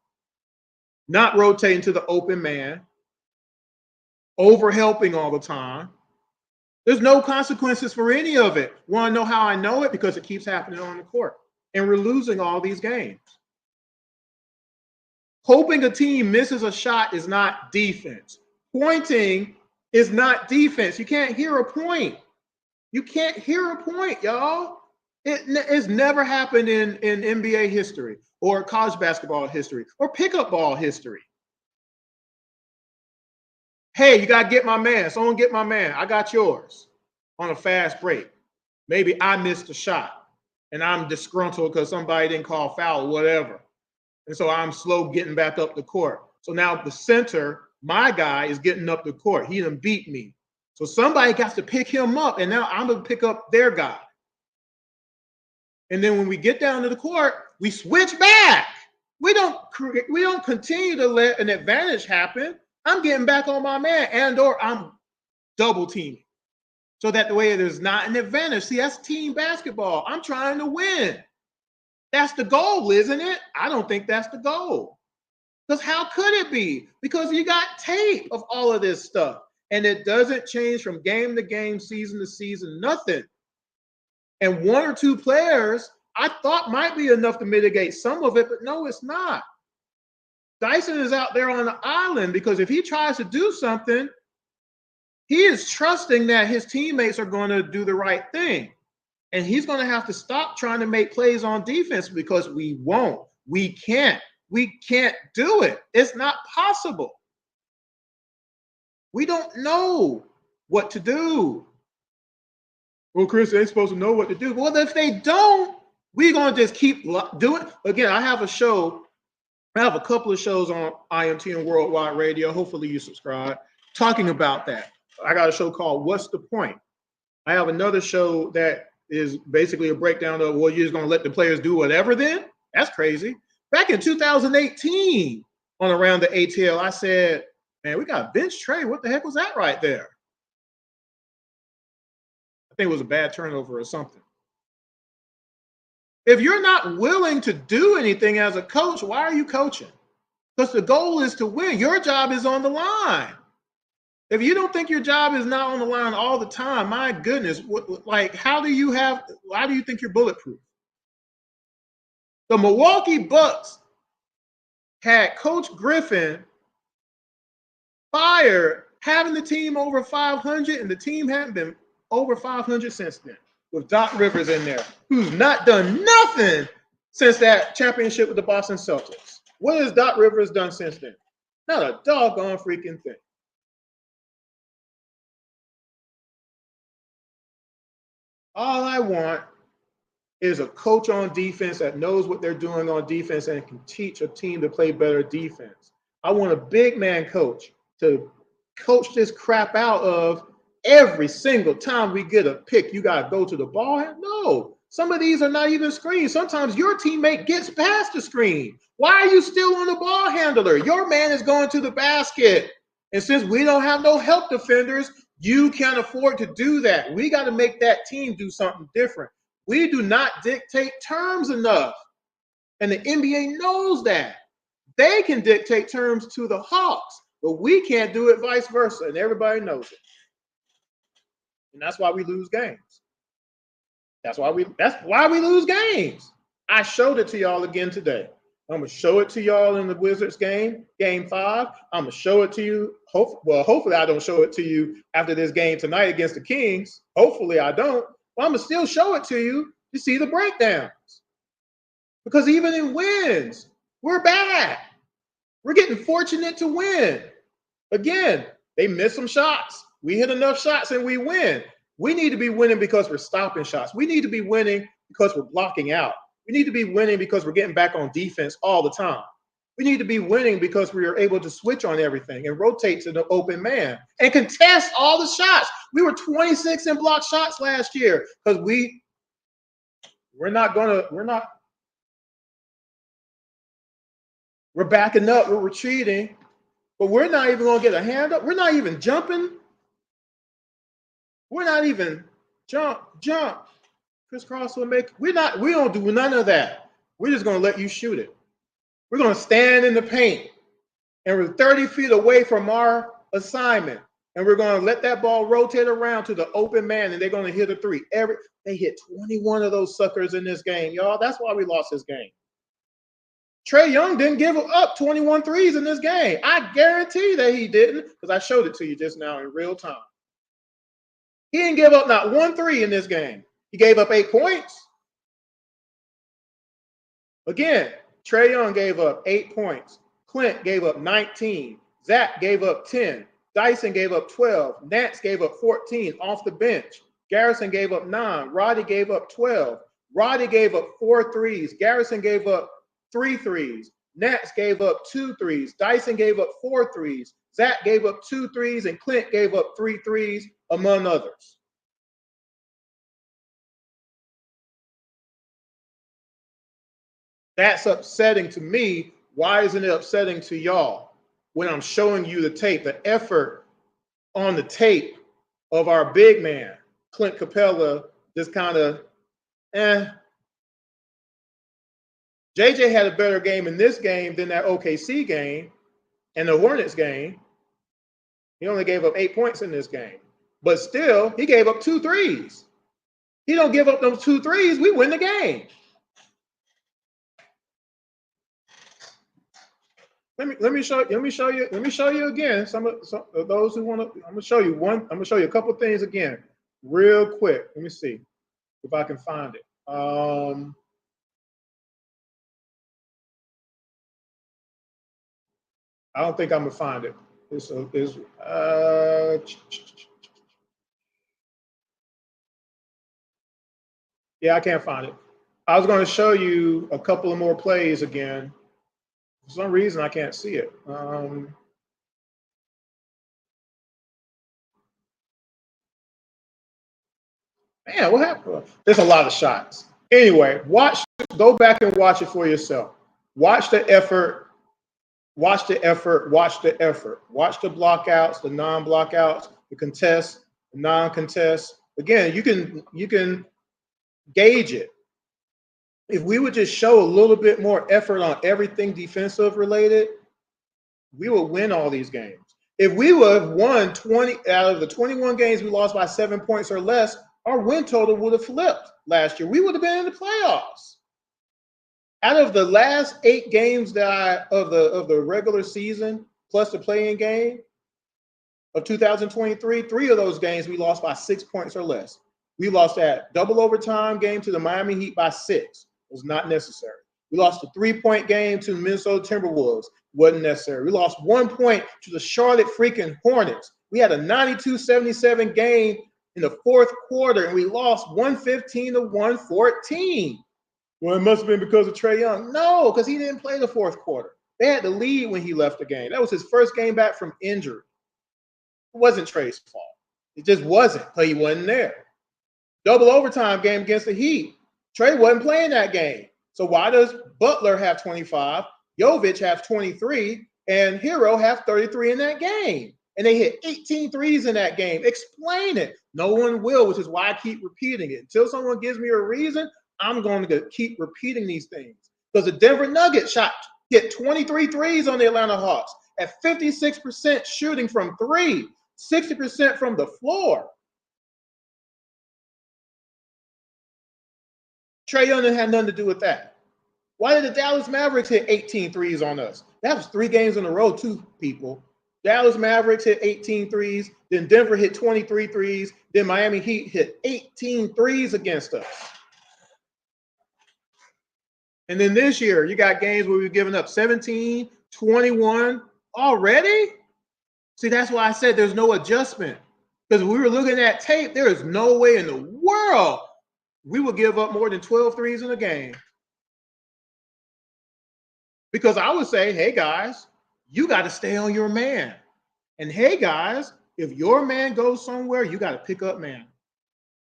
not rotating to the open man, over-helping all the time. There's no consequences for any of it. Want to know how I know it? Because it keeps happening on the court. And we're losing all these games. Hoping a team misses a shot is not defense. Pointing is not defense. You can't hear a point. You can't hear a point, y'all. It's never happened in NBA history or college basketball history or pickup ball history. Hey, you got to get my man. Someone get my man. I got yours on a fast break. Maybe I missed a shot and I'm disgruntled because somebody didn't call foul or whatever. And so I'm slow getting back up the court. So now the center, my guy, is getting up the court. He done beat me. So somebody got to pick him up, and now I'm going to pick up their guy. And then when we get down to the court, we switch back. We don't continue to let an advantage happen. I'm getting back on my man, and or I'm double teaming. So that the way there's not an advantage. See, that's team basketball. I'm trying to win. That's the goal, isn't it? I don't think that's the goal. Because how could it be? Because you got tape of all of this stuff. And it doesn't change from game to game, season to season, nothing. And one or two players I thought might be enough to mitigate some of it, but no, it's not. Dyson is out there on the island because if he tries to do something, he is trusting that his teammates are going to do the right thing. And he's going to have to stop trying to make plays on defense because we won't. We can't. We can't do it. It's not possible. We don't know what to do. Well, Chris, they're supposed to know what to do. Well, if they don't, we're going to just keep doing it. Again, I have a show. I have a couple of shows on IMT and Worldwide Radio. Hopefully you subscribe. Talking about that. I got a show called What's the Point? I have another show that is basically a breakdown of, well, you're just going to let the players do whatever then? That's crazy. Back in 2018 on Around the ATL, I said, man, we got bench Trey. What the heck was that right there? I think it was a bad turnover or something. If you're not willing to do anything as a coach, why are you coaching? Because the goal is to win. Your job is on the line. If you don't think your job is not on the line all the time, my goodness, how do you think you're bulletproof? The Milwaukee Bucks had Coach Griffin fired, having the team over 500, and the team hadn't been over 500 since then, with Doc Rivers in there, who's not done nothing since that championship with the Boston Celtics. What has Doc Rivers done since then? Not a doggone freaking thing. All I want is a coach on defense that knows what they're doing on defense and can teach a team to play better defense. I want a big man coach to coach this crap out of every single time we get a pick. You got to go to the ball. No, some of these are not even screens. Sometimes your teammate gets past the screen. Why are you still on the ball handler? Your man is going to the basket. And since we don't have no help defenders, you can't afford to do that. We got to make that team do something different. We do not dictate terms enough. And the NBA knows that. They can dictate terms to the Hawks, but we can't do it vice versa. And everybody knows it. And that's why we lose games. That's why we lose games. I showed it to y'all again today. I'm going to show it to y'all in the Wizards game 5. I'm going to show it to you. Hopefully I don't show it to you after this game tonight against the Kings. Hopefully I don't. But I'm going to still show it to you to see the breakdowns. Because even in wins, we're bad. We're getting fortunate to win. Again, they miss some shots. We hit enough shots and we win. We need to be winning because we're stopping shots. We need to be winning because we're blocking out. We need to be winning because we're getting back on defense all the time. We need to be winning because we are able to switch on everything and rotate to the open man and contest all the shots. We were 26 in blocked shots last year because we're backing up, we're retreating, but we're not even going to get a hand up. We're not even jumping. We're not even jump. Crisscross will make. We don't do none of that. We're just going to let you shoot it. We're going to stand in the paint, and we're 30 feet away from our assignment, and we're going to let that ball rotate around to the open man, and they're going to hit a three. They hit 21 of those suckers in this game, y'all. That's why we lost this game. Trae Young didn't give up 21 threes in this game. I guarantee that he didn't, because I showed it to you just now in real time. He didn't give up not 1 3 in this game. He gave up 8 points. Again, Trae Young gave up 8 points. Clint gave up 19. Zach gave up 10. Dyson gave up 12. Nance gave up 14 off the bench. Garrison gave up 9. Roddy gave up 12. Roddy gave up 4 threes. Garrison gave up 3 threes. Nance gave up 2 threes. Dyson gave up 4 threes. Zach gave up 2 threes. And Clint gave up 3 threes, among others. That's upsetting to me. Why isn't it upsetting to y'all when I'm showing you the tape? The effort on the tape of our big man, Clint Capella, just kind of, JJ had a better game in this game than that OKC game and the Hornets game. He only gave up 8 points in this game. But still, he gave up 2 threes. He don't give up those 2 threes, we win the game. Let me show you again some of those who want to. I'm gonna show you a couple things again, real quick. Let me see if I can find it. I don't think I'm gonna find it. Yeah, I can't find it. I was going to show you a couple of more plays again. For some reason, I can't see it. Man, what happened? There's a lot of shots. Anyway, go back and watch it for yourself. Watch the effort. Watch the effort. Watch the effort. Watch the blockouts, the non-blockouts, the contests, the non-contests. Again, you can gauge it. If we would just show a little bit more effort on everything defensive related, we would win all these games. If we would have won 20 out of the 21 games we lost by 7 points or less, our win total would have flipped last year. We would have been in the playoffs. Out of the last 8 games of the regular season plus the play-in game of 2023, 3 of those games we lost by 6 points or less. We lost that double overtime game to the Miami Heat by 6. It was not necessary. We lost a 3-point game to the Minnesota Timberwolves. Wasn't necessary. We lost 1 point to the Charlotte freaking Hornets. We had a 92-77 game in the 4th quarter, and we lost 115-114. Well, it must have been because of Trae Young. No, because he didn't play the 4th quarter. They had the lead when he left the game. That was his first game back from injury. It wasn't Trae's fault. It just wasn't, because he wasn't there. Double overtime game against the Heat. Trae wasn't playing that game. So why does Butler have 25, Jovic have 23, and Hero have 33 in that game? And they hit 18 threes in that game. Explain it. No one will, which is why I keep repeating it. Until someone gives me a reason, I'm going to keep repeating these things. Because the Denver Nuggets hit 23 threes on the Atlanta Hawks at 56% shooting from 3, 60% from the floor. Trae Young had nothing to do with that. Why did the Dallas Mavericks hit 18 threes on us? That was 3 games in a row, too, people. Dallas Mavericks hit 18 threes, then Denver hit 23 threes, then Miami Heat hit 18 threes against us. And then this year, you got games where we've given up 17, 21 already? See, that's why I said there's no adjustment. Because we were looking at tape, there is no way in the world we would give up more than 12 threes in a game. Because I would say, hey, guys, you got to stay on your man. And hey, guys, if your man goes somewhere, you got to pick up man.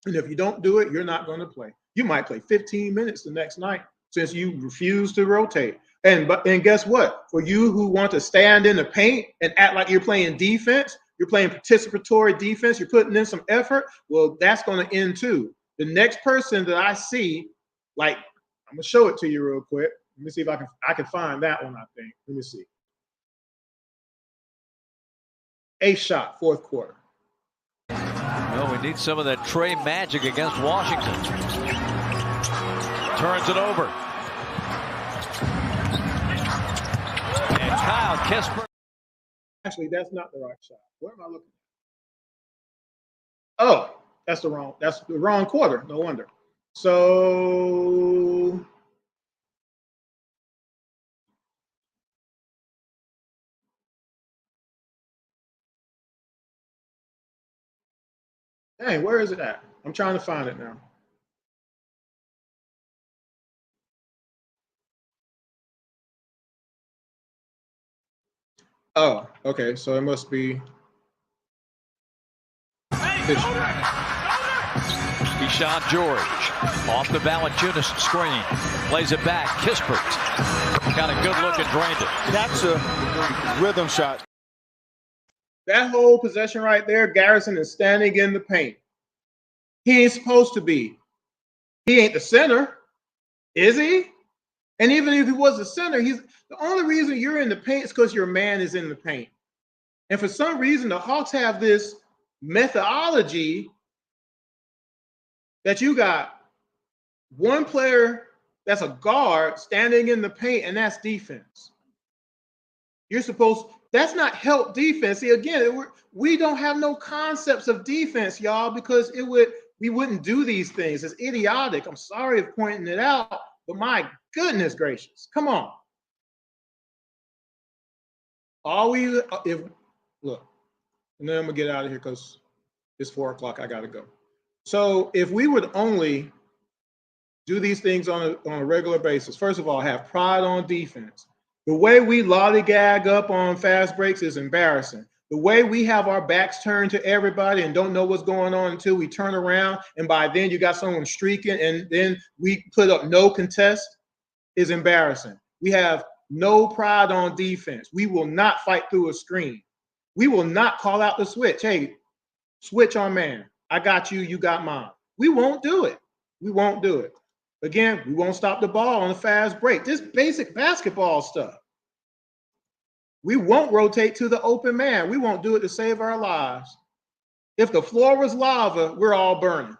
And if you don't do it, you're not going to play. You might play 15 minutes the next night since you refuse to rotate. And guess what? For you who want to stand in the paint and act like you're playing defense, you're playing participatory defense, you're putting in some effort, well, that's going to end too. The next person that I see, like, I'm going to show it to you real quick. Let me see if I can find that one, I think. Let me see. 8th shot, 4th quarter. Well, we need some of that Trae magic against Washington. Turns it over. And Kyle Kispert. Actually, that's not the right shot. Where am I looking at? Oh, that's the wrong quarter. No wonder. So dang, where is it at? I'm trying to find it now. Oh, okay. So it must be. Keyshawn George off the Valanciunas screen, plays it back. Kispert got a good look and drained it. That's a rhythm shot. That whole possession right there, Garrison is standing in the paint. He ain't supposed to be. He ain't the center, is he? And even if he was the center, he's the only reason you're in the paint is because your man is in the paint. And for some reason, the Hawks have this methodology that you got one player that's a guard standing in the paint, and that's defense. You're supposed, that's not help defense. See, again, we don't have no concepts of defense, y'all, because we wouldn't do these things. It's idiotic. I'm sorry for pointing it out, but my goodness gracious, come on. Look, and then I'm gonna get out of here because it's 4 o'clock. I gotta go. So if we would only do these things on a regular basis, first of all, have pride on defense. The way we lollygag up on fast breaks is embarrassing. The way we have our backs turned to everybody and don't know what's going on until we turn around, and by then you got someone streaking, and then we put up no contest is embarrassing. We have no pride on defense. We will not fight through a screen. We will not call out the switch. Hey, switch on man. I got you, you got mine. We won't do it. We won't do it. Again, we won't stop the ball on a fast break. Just basic basketball stuff. We won't rotate to the open man. We won't do it to save our lives. If the floor was lava, we're all burning.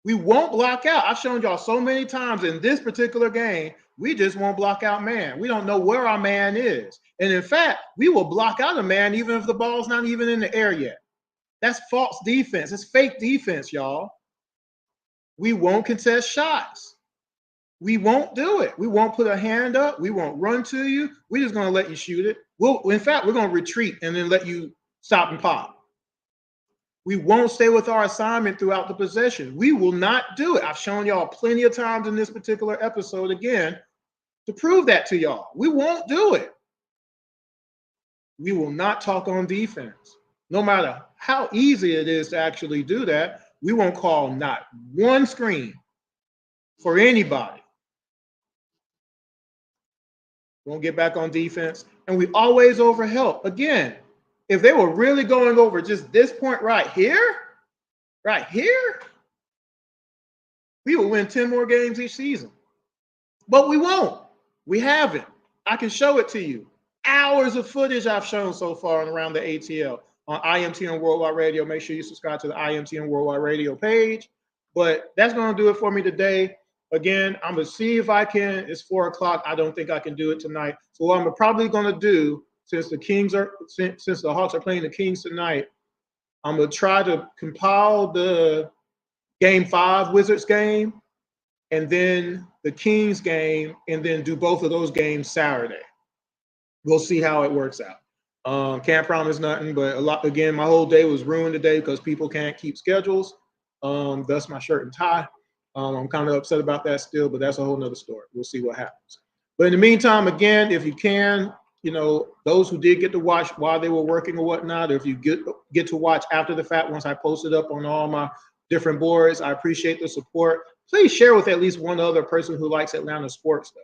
We won't block out. I've shown y'all so many times in this particular game, we just won't block out man. We don't know where our man is. And in fact, we will block out a man even if the ball's not even in the air yet. That's false defense. It's fake defense, y'all. We won't contest shots. We won't do it. We won't put a hand up. We won't run to you. We're just going to let you shoot it. In fact, we're going to retreat and then let you stop and pop. We won't stay with our assignment throughout the possession. We will not do it. I've shown y'all plenty of times in this particular episode, again, to prove that to y'all. We won't do it. We will not talk on defense. No matter how easy it is to actually do that, we won't call not one screen for anybody. Won't get back on defense. And we always overhelp. Again, if they were really going over just this point right here, we will win 10 more games each season. But we won't. We haven't. I can show it to you. Hours of footage I've shown so far and around the ATL on IMTN Worldwide Radio. Make sure you subscribe to the IMTN Worldwide Radio page. But that's going to do it for me today. Again, I'm going to see if I can. It's 4 o'clock. I don't think I can do it tonight. So what I'm probably going to do, since the Hawks are playing the Kings tonight, I'm going to try to compile the Game 5 Wizards game and then the Kings game, and then do both of those games Saturday. We'll see how it works out. Can't promise nothing, but again, my whole day was ruined today because people can't keep schedules. Thus my shirt and tie. I'm kind of upset about that still, but that's a whole nother story. We'll see what happens. But in the meantime, again, if you can, those who did get to watch while they were working or whatnot, or if you get to watch after the fact, once I post it up on all my different boards, I appreciate the support. Please share with at least one other person who likes Atlanta sports stuff.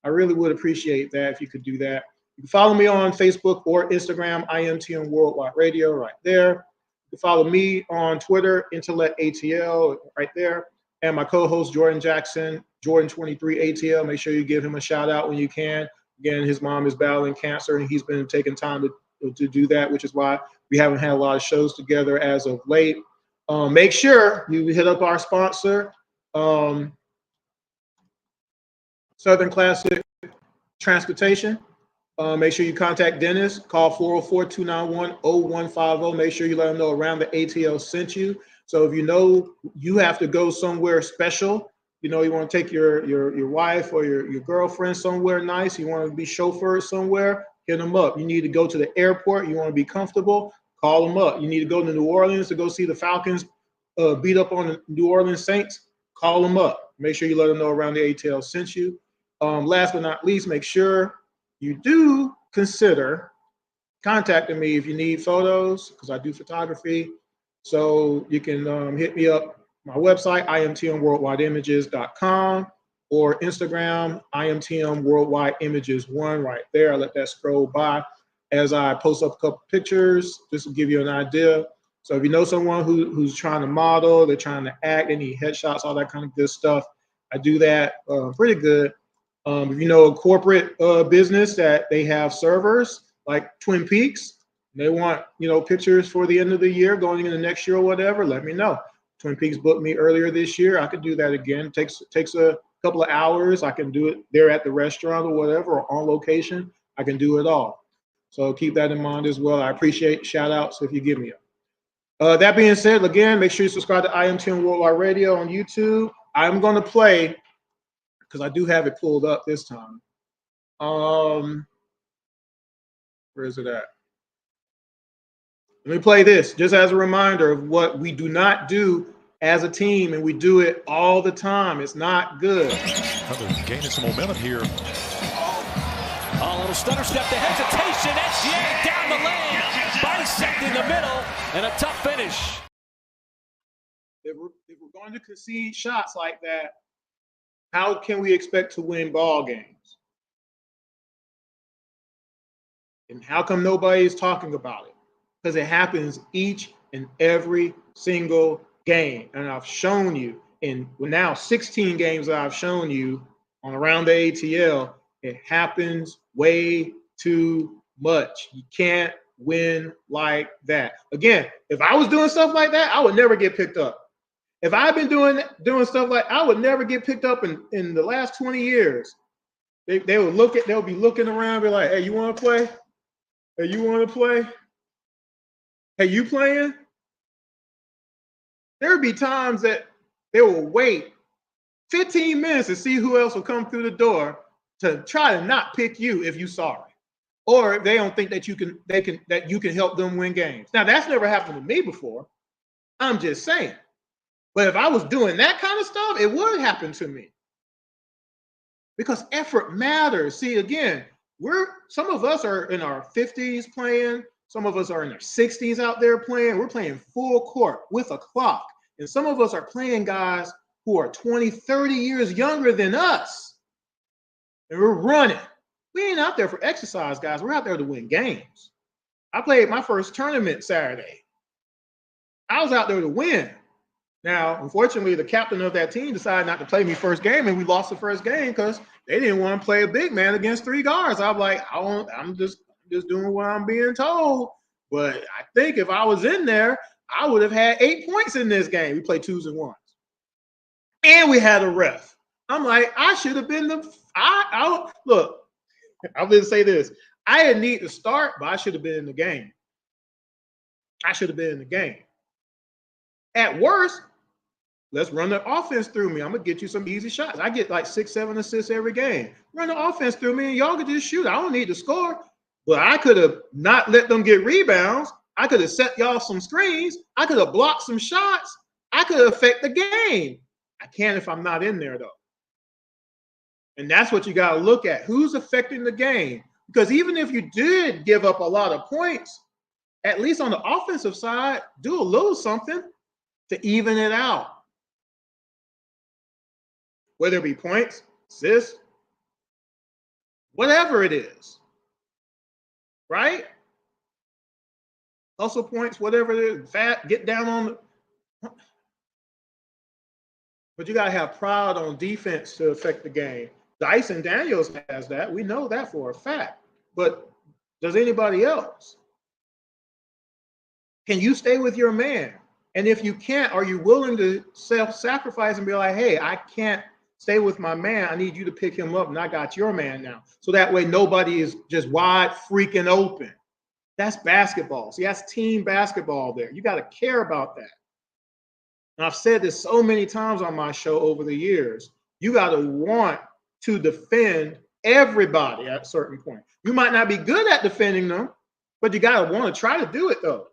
I really would appreciate that if you could do that. You can follow me on Facebook or Instagram, IMTN Worldwide Radio, right there. You can follow me on Twitter, Intellect ATL, right there. And my co-host, Jordan Jackson, Jordan23 ATL. Make sure you give him a shout out when you can. Again, his mom is battling cancer, and he's been taking time to do that, which is why we haven't had a lot of shows together as of late. Make sure you hit up our sponsor, Southern Classic Transportation. Make sure you contact Dennis. Call 404-291-0150. Make sure you let him know Around the ATL sent you. So if you know you have to go somewhere special, you want to take your wife or your girlfriend somewhere nice, you want to be chauffeured somewhere, hit them up. You need to go to the airport, you want to be comfortable, call them up. You need to go to New Orleans to go see the Falcons beat up on the New Orleans Saints, call them up. Make sure you let them know Around the ATL sent you. Last but not least, make sure you do consider contacting me if you need photos, because I do photography. So you can hit me up, my website, imtnworldwideimages.com, or Instagram, imtnworldwideimages1, right there. I let that scroll by. as I post up a couple pictures, just to give you an idea. So if you know someone who's trying to model, they're trying to act, they need headshots, all that kind of good stuff, I do that pretty good. If you know a corporate business that they have servers like Twin Peaks, they want pictures for the end of the year, going into next year or whatever, let me know. Twin Peaks booked me earlier this year. I could do that again. Takes a couple of hours. I can do it there at the restaurant or whatever, or on location. I can do it all. So keep that in mind as well. I appreciate shout outs if you give me them. That being said, again, make sure you subscribe to IMTN Worldwide Radio on YouTube. I'm going to play, because I do have it pulled up this time. Where is it at? Let me play this just as a reminder of what we do not do as a team, and we do it all the time. It's not good. Gaining some momentum here. A little stutter step to hesitation. SGA down the lane, bisecting the middle, and a tough finish. If we're going to concede shots like that, how can we expect to win ball games? And how come nobody's talking about it? Because it happens each and every single game. And I've shown you in now 16 games that I've shown you on Around the ATL, it happens way too much. You can't win like that. Again, if I was doing stuff like that, I would never get picked up. If I've been doing stuff like, I would never get picked up in the last 20 years. They'll be looking around, be like, hey, you want to play? Hey, you want to play? Hey, you playing? There would be times that they will wait 15 minutes to see who else will come through the door to try to not pick you if you're sorry, or if they don't think that you can help them win games. Now that's never happened to me before. I'm just saying. But if I was doing that kind of stuff, it would happen to me. Because effort matters. See, again, some of us are in our 50s playing. Some of us are in their 60s out there playing. We're playing full court with a clock. And some of us are playing guys who are 20, 30 years younger than us. And we're running. We ain't out there for exercise, guys. We're out there to win games. I played my first tournament Saturday. I was out there to win. Now, unfortunately, the captain of that team decided not to play me first game, and we lost the first game because they didn't want to play a big man against three guards. I'm like, I'm just doing what I'm being told. But I think if I was in there, I would have had 8 points in this game. We played 2s and 1s. And we had a ref. I'm like, I should have been look, I'm going to say this. I didn't need to start, but I should have been in the game. I should have been in the game. At worst, let's run the offense through me. I'm going to get you some easy shots. I get like 6, 7 assists every game. Run the offense through me, and y'all could just shoot. I don't need to score. But I could have not let them get rebounds. I could have set y'all some screens. I could have blocked some shots. I could affect the game. I can't if I'm not in there, though. And that's what you got to look at. Who's affecting the game? Because even if you did give up a lot of points, at least on the offensive side, do a little something to even it out. Whether it be points, assists, whatever it is. Right? Hustle points, whatever it is, get down on the. But you got to have pride on defense to affect the game. Dyson Daniels has that. We know that for a fact. But does anybody else? Can you stay with your man? And if you can't, are you willing to self-sacrifice and be like, hey, I can't stay with my man. I need you to pick him up, and I got your man now. So that way nobody is just wide freaking open. That's basketball. See, that's team basketball there. You got to care about that. And I've said this so many times on my show over the years. You got to want to defend everybody at a certain point. You might not be good at defending them, but you got to want to try to do it, though.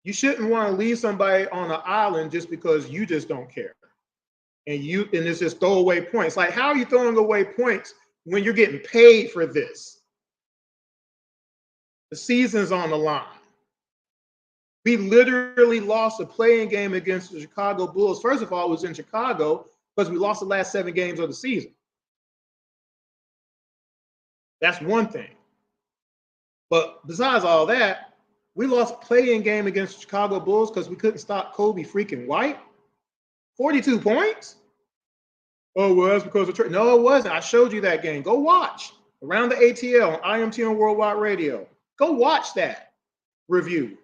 You shouldn't want to leave somebody on an island just because you just don't care. And it's just throwaway points. Like, how are you throwing away points when you're getting paid for this? The season's on the line. We literally lost a playing game against the Chicago Bulls. First of all, it was in Chicago because we lost the last 7 games of the season. That's one thing. But besides all that, we lost a play-in game against the Chicago Bulls because we couldn't stop Kobe freaking White. 42 points? Oh, well, that's because of trade. No, it wasn't. I showed you that game. Go watch Around the ATL on IMT Worldwide Radio. Go watch that review.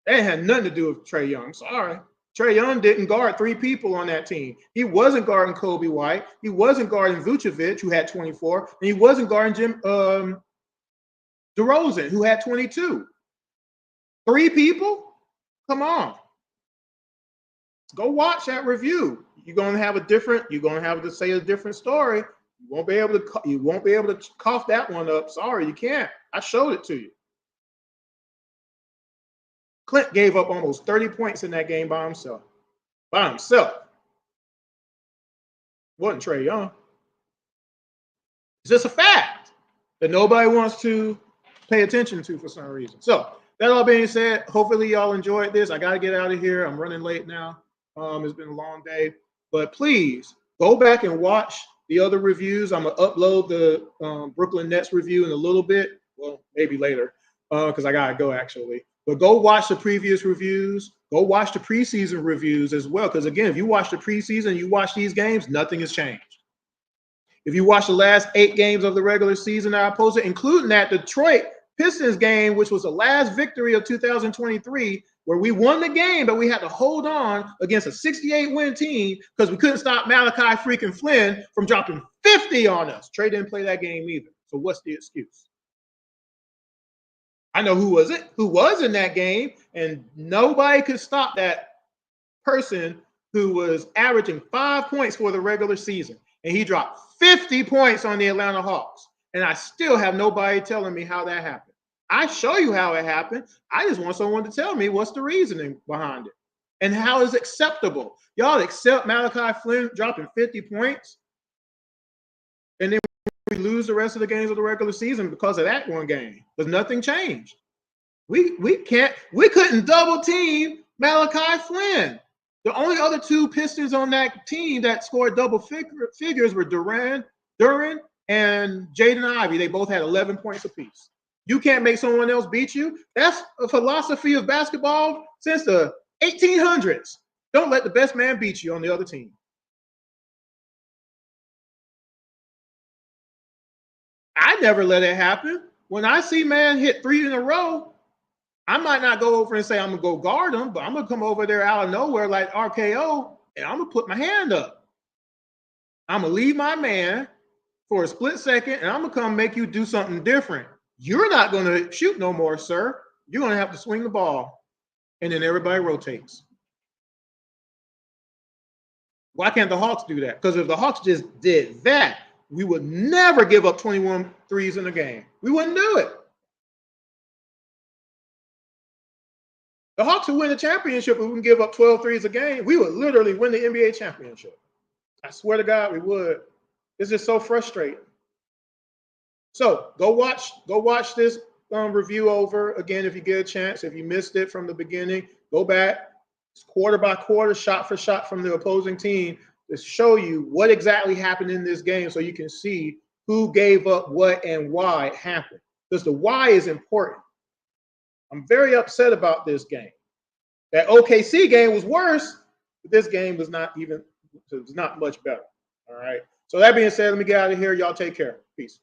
That had nothing to do with Trae Young. Sorry. Trae Young didn't guard 3 people on that team. He wasn't guarding Kobe White. He wasn't guarding Vucevic, who had 24. And he wasn't guarding DeRozan, who had 22. 3 people? Come on. Go watch that review. You're gonna have to say a different story. You won't be able to cough that one up. Sorry, you can't. I showed it to you. Clint gave up almost 30 points in that game by himself. Wasn't Trae Young. It's just a fact that nobody wants to pay attention to for some reason. So that all being said, hopefully y'all enjoyed this. I got to get out of here. I'm running late now. It's been a long day. But please go back and watch the other reviews. I'm going to upload the Brooklyn Nets review in a little bit. Well, maybe later because I got to go actually. But go watch the previous reviews. Go watch the preseason reviews as well. Because, again, if you watch the preseason, you watch these games, nothing has changed. If you watch the last 8 games of the regular season that I posted, including that Detroit Pistons game, which was the last victory of 2023, where we won the game, but we had to hold on against a 68-win team because we couldn't stop Malachi freaking Flynn from dropping 50 on us. Trae didn't play that game either. So what's the excuse? I know who was in that game, and nobody could stop that person who was averaging 5 points for the regular season. And he dropped 50 points on the Atlanta Hawks. And I still have nobody telling me how that happened. I show you how it happened. I just want someone to tell me what's the reasoning behind it and how is acceptable. Y'all accept Malachi Flynn dropping 50 points, and then we lose the rest of the games of the regular season because of that one game. Because nothing changed. We couldn't double team Malachi Flynn. The only other 2 Pistons on that team that scored double figures were Duran and Jaden Ivey. They both had 11 points apiece. You can't make someone else beat you. That's a philosophy of basketball since the 1800s. Don't let the best man beat you on the other team. I never let it happen. When I see man hit 3 in a row, I might not go over and say I'm going to go guard him, but I'm going to come over there out of nowhere like RKO, and I'm going to put my hand up. I'm going to leave my man for a split second, and I'm going to come make you do something different. You're not going to shoot no more, sir. You're going to have to swing the ball, and then everybody rotates. Why can't the Hawks do that? Because if the Hawks just did that, we would never give up 21 threes in a game. We wouldn't do it. The Hawks would win the championship if we can give up 12 threes a game. We would literally win the NBA championship. I swear to God, we would. It's just so frustrating. So go watch this review over again if you get a chance. If you missed it from the beginning, go back. It's quarter by quarter, shot for shot from the opposing team to show you what exactly happened in this game so you can see who gave up what and why it happened. Because the why is important. I'm very upset about this game. That OKC game was worse, but this game was not much better. All right. So that being said, let me get out of here. Y'all take care. Peace.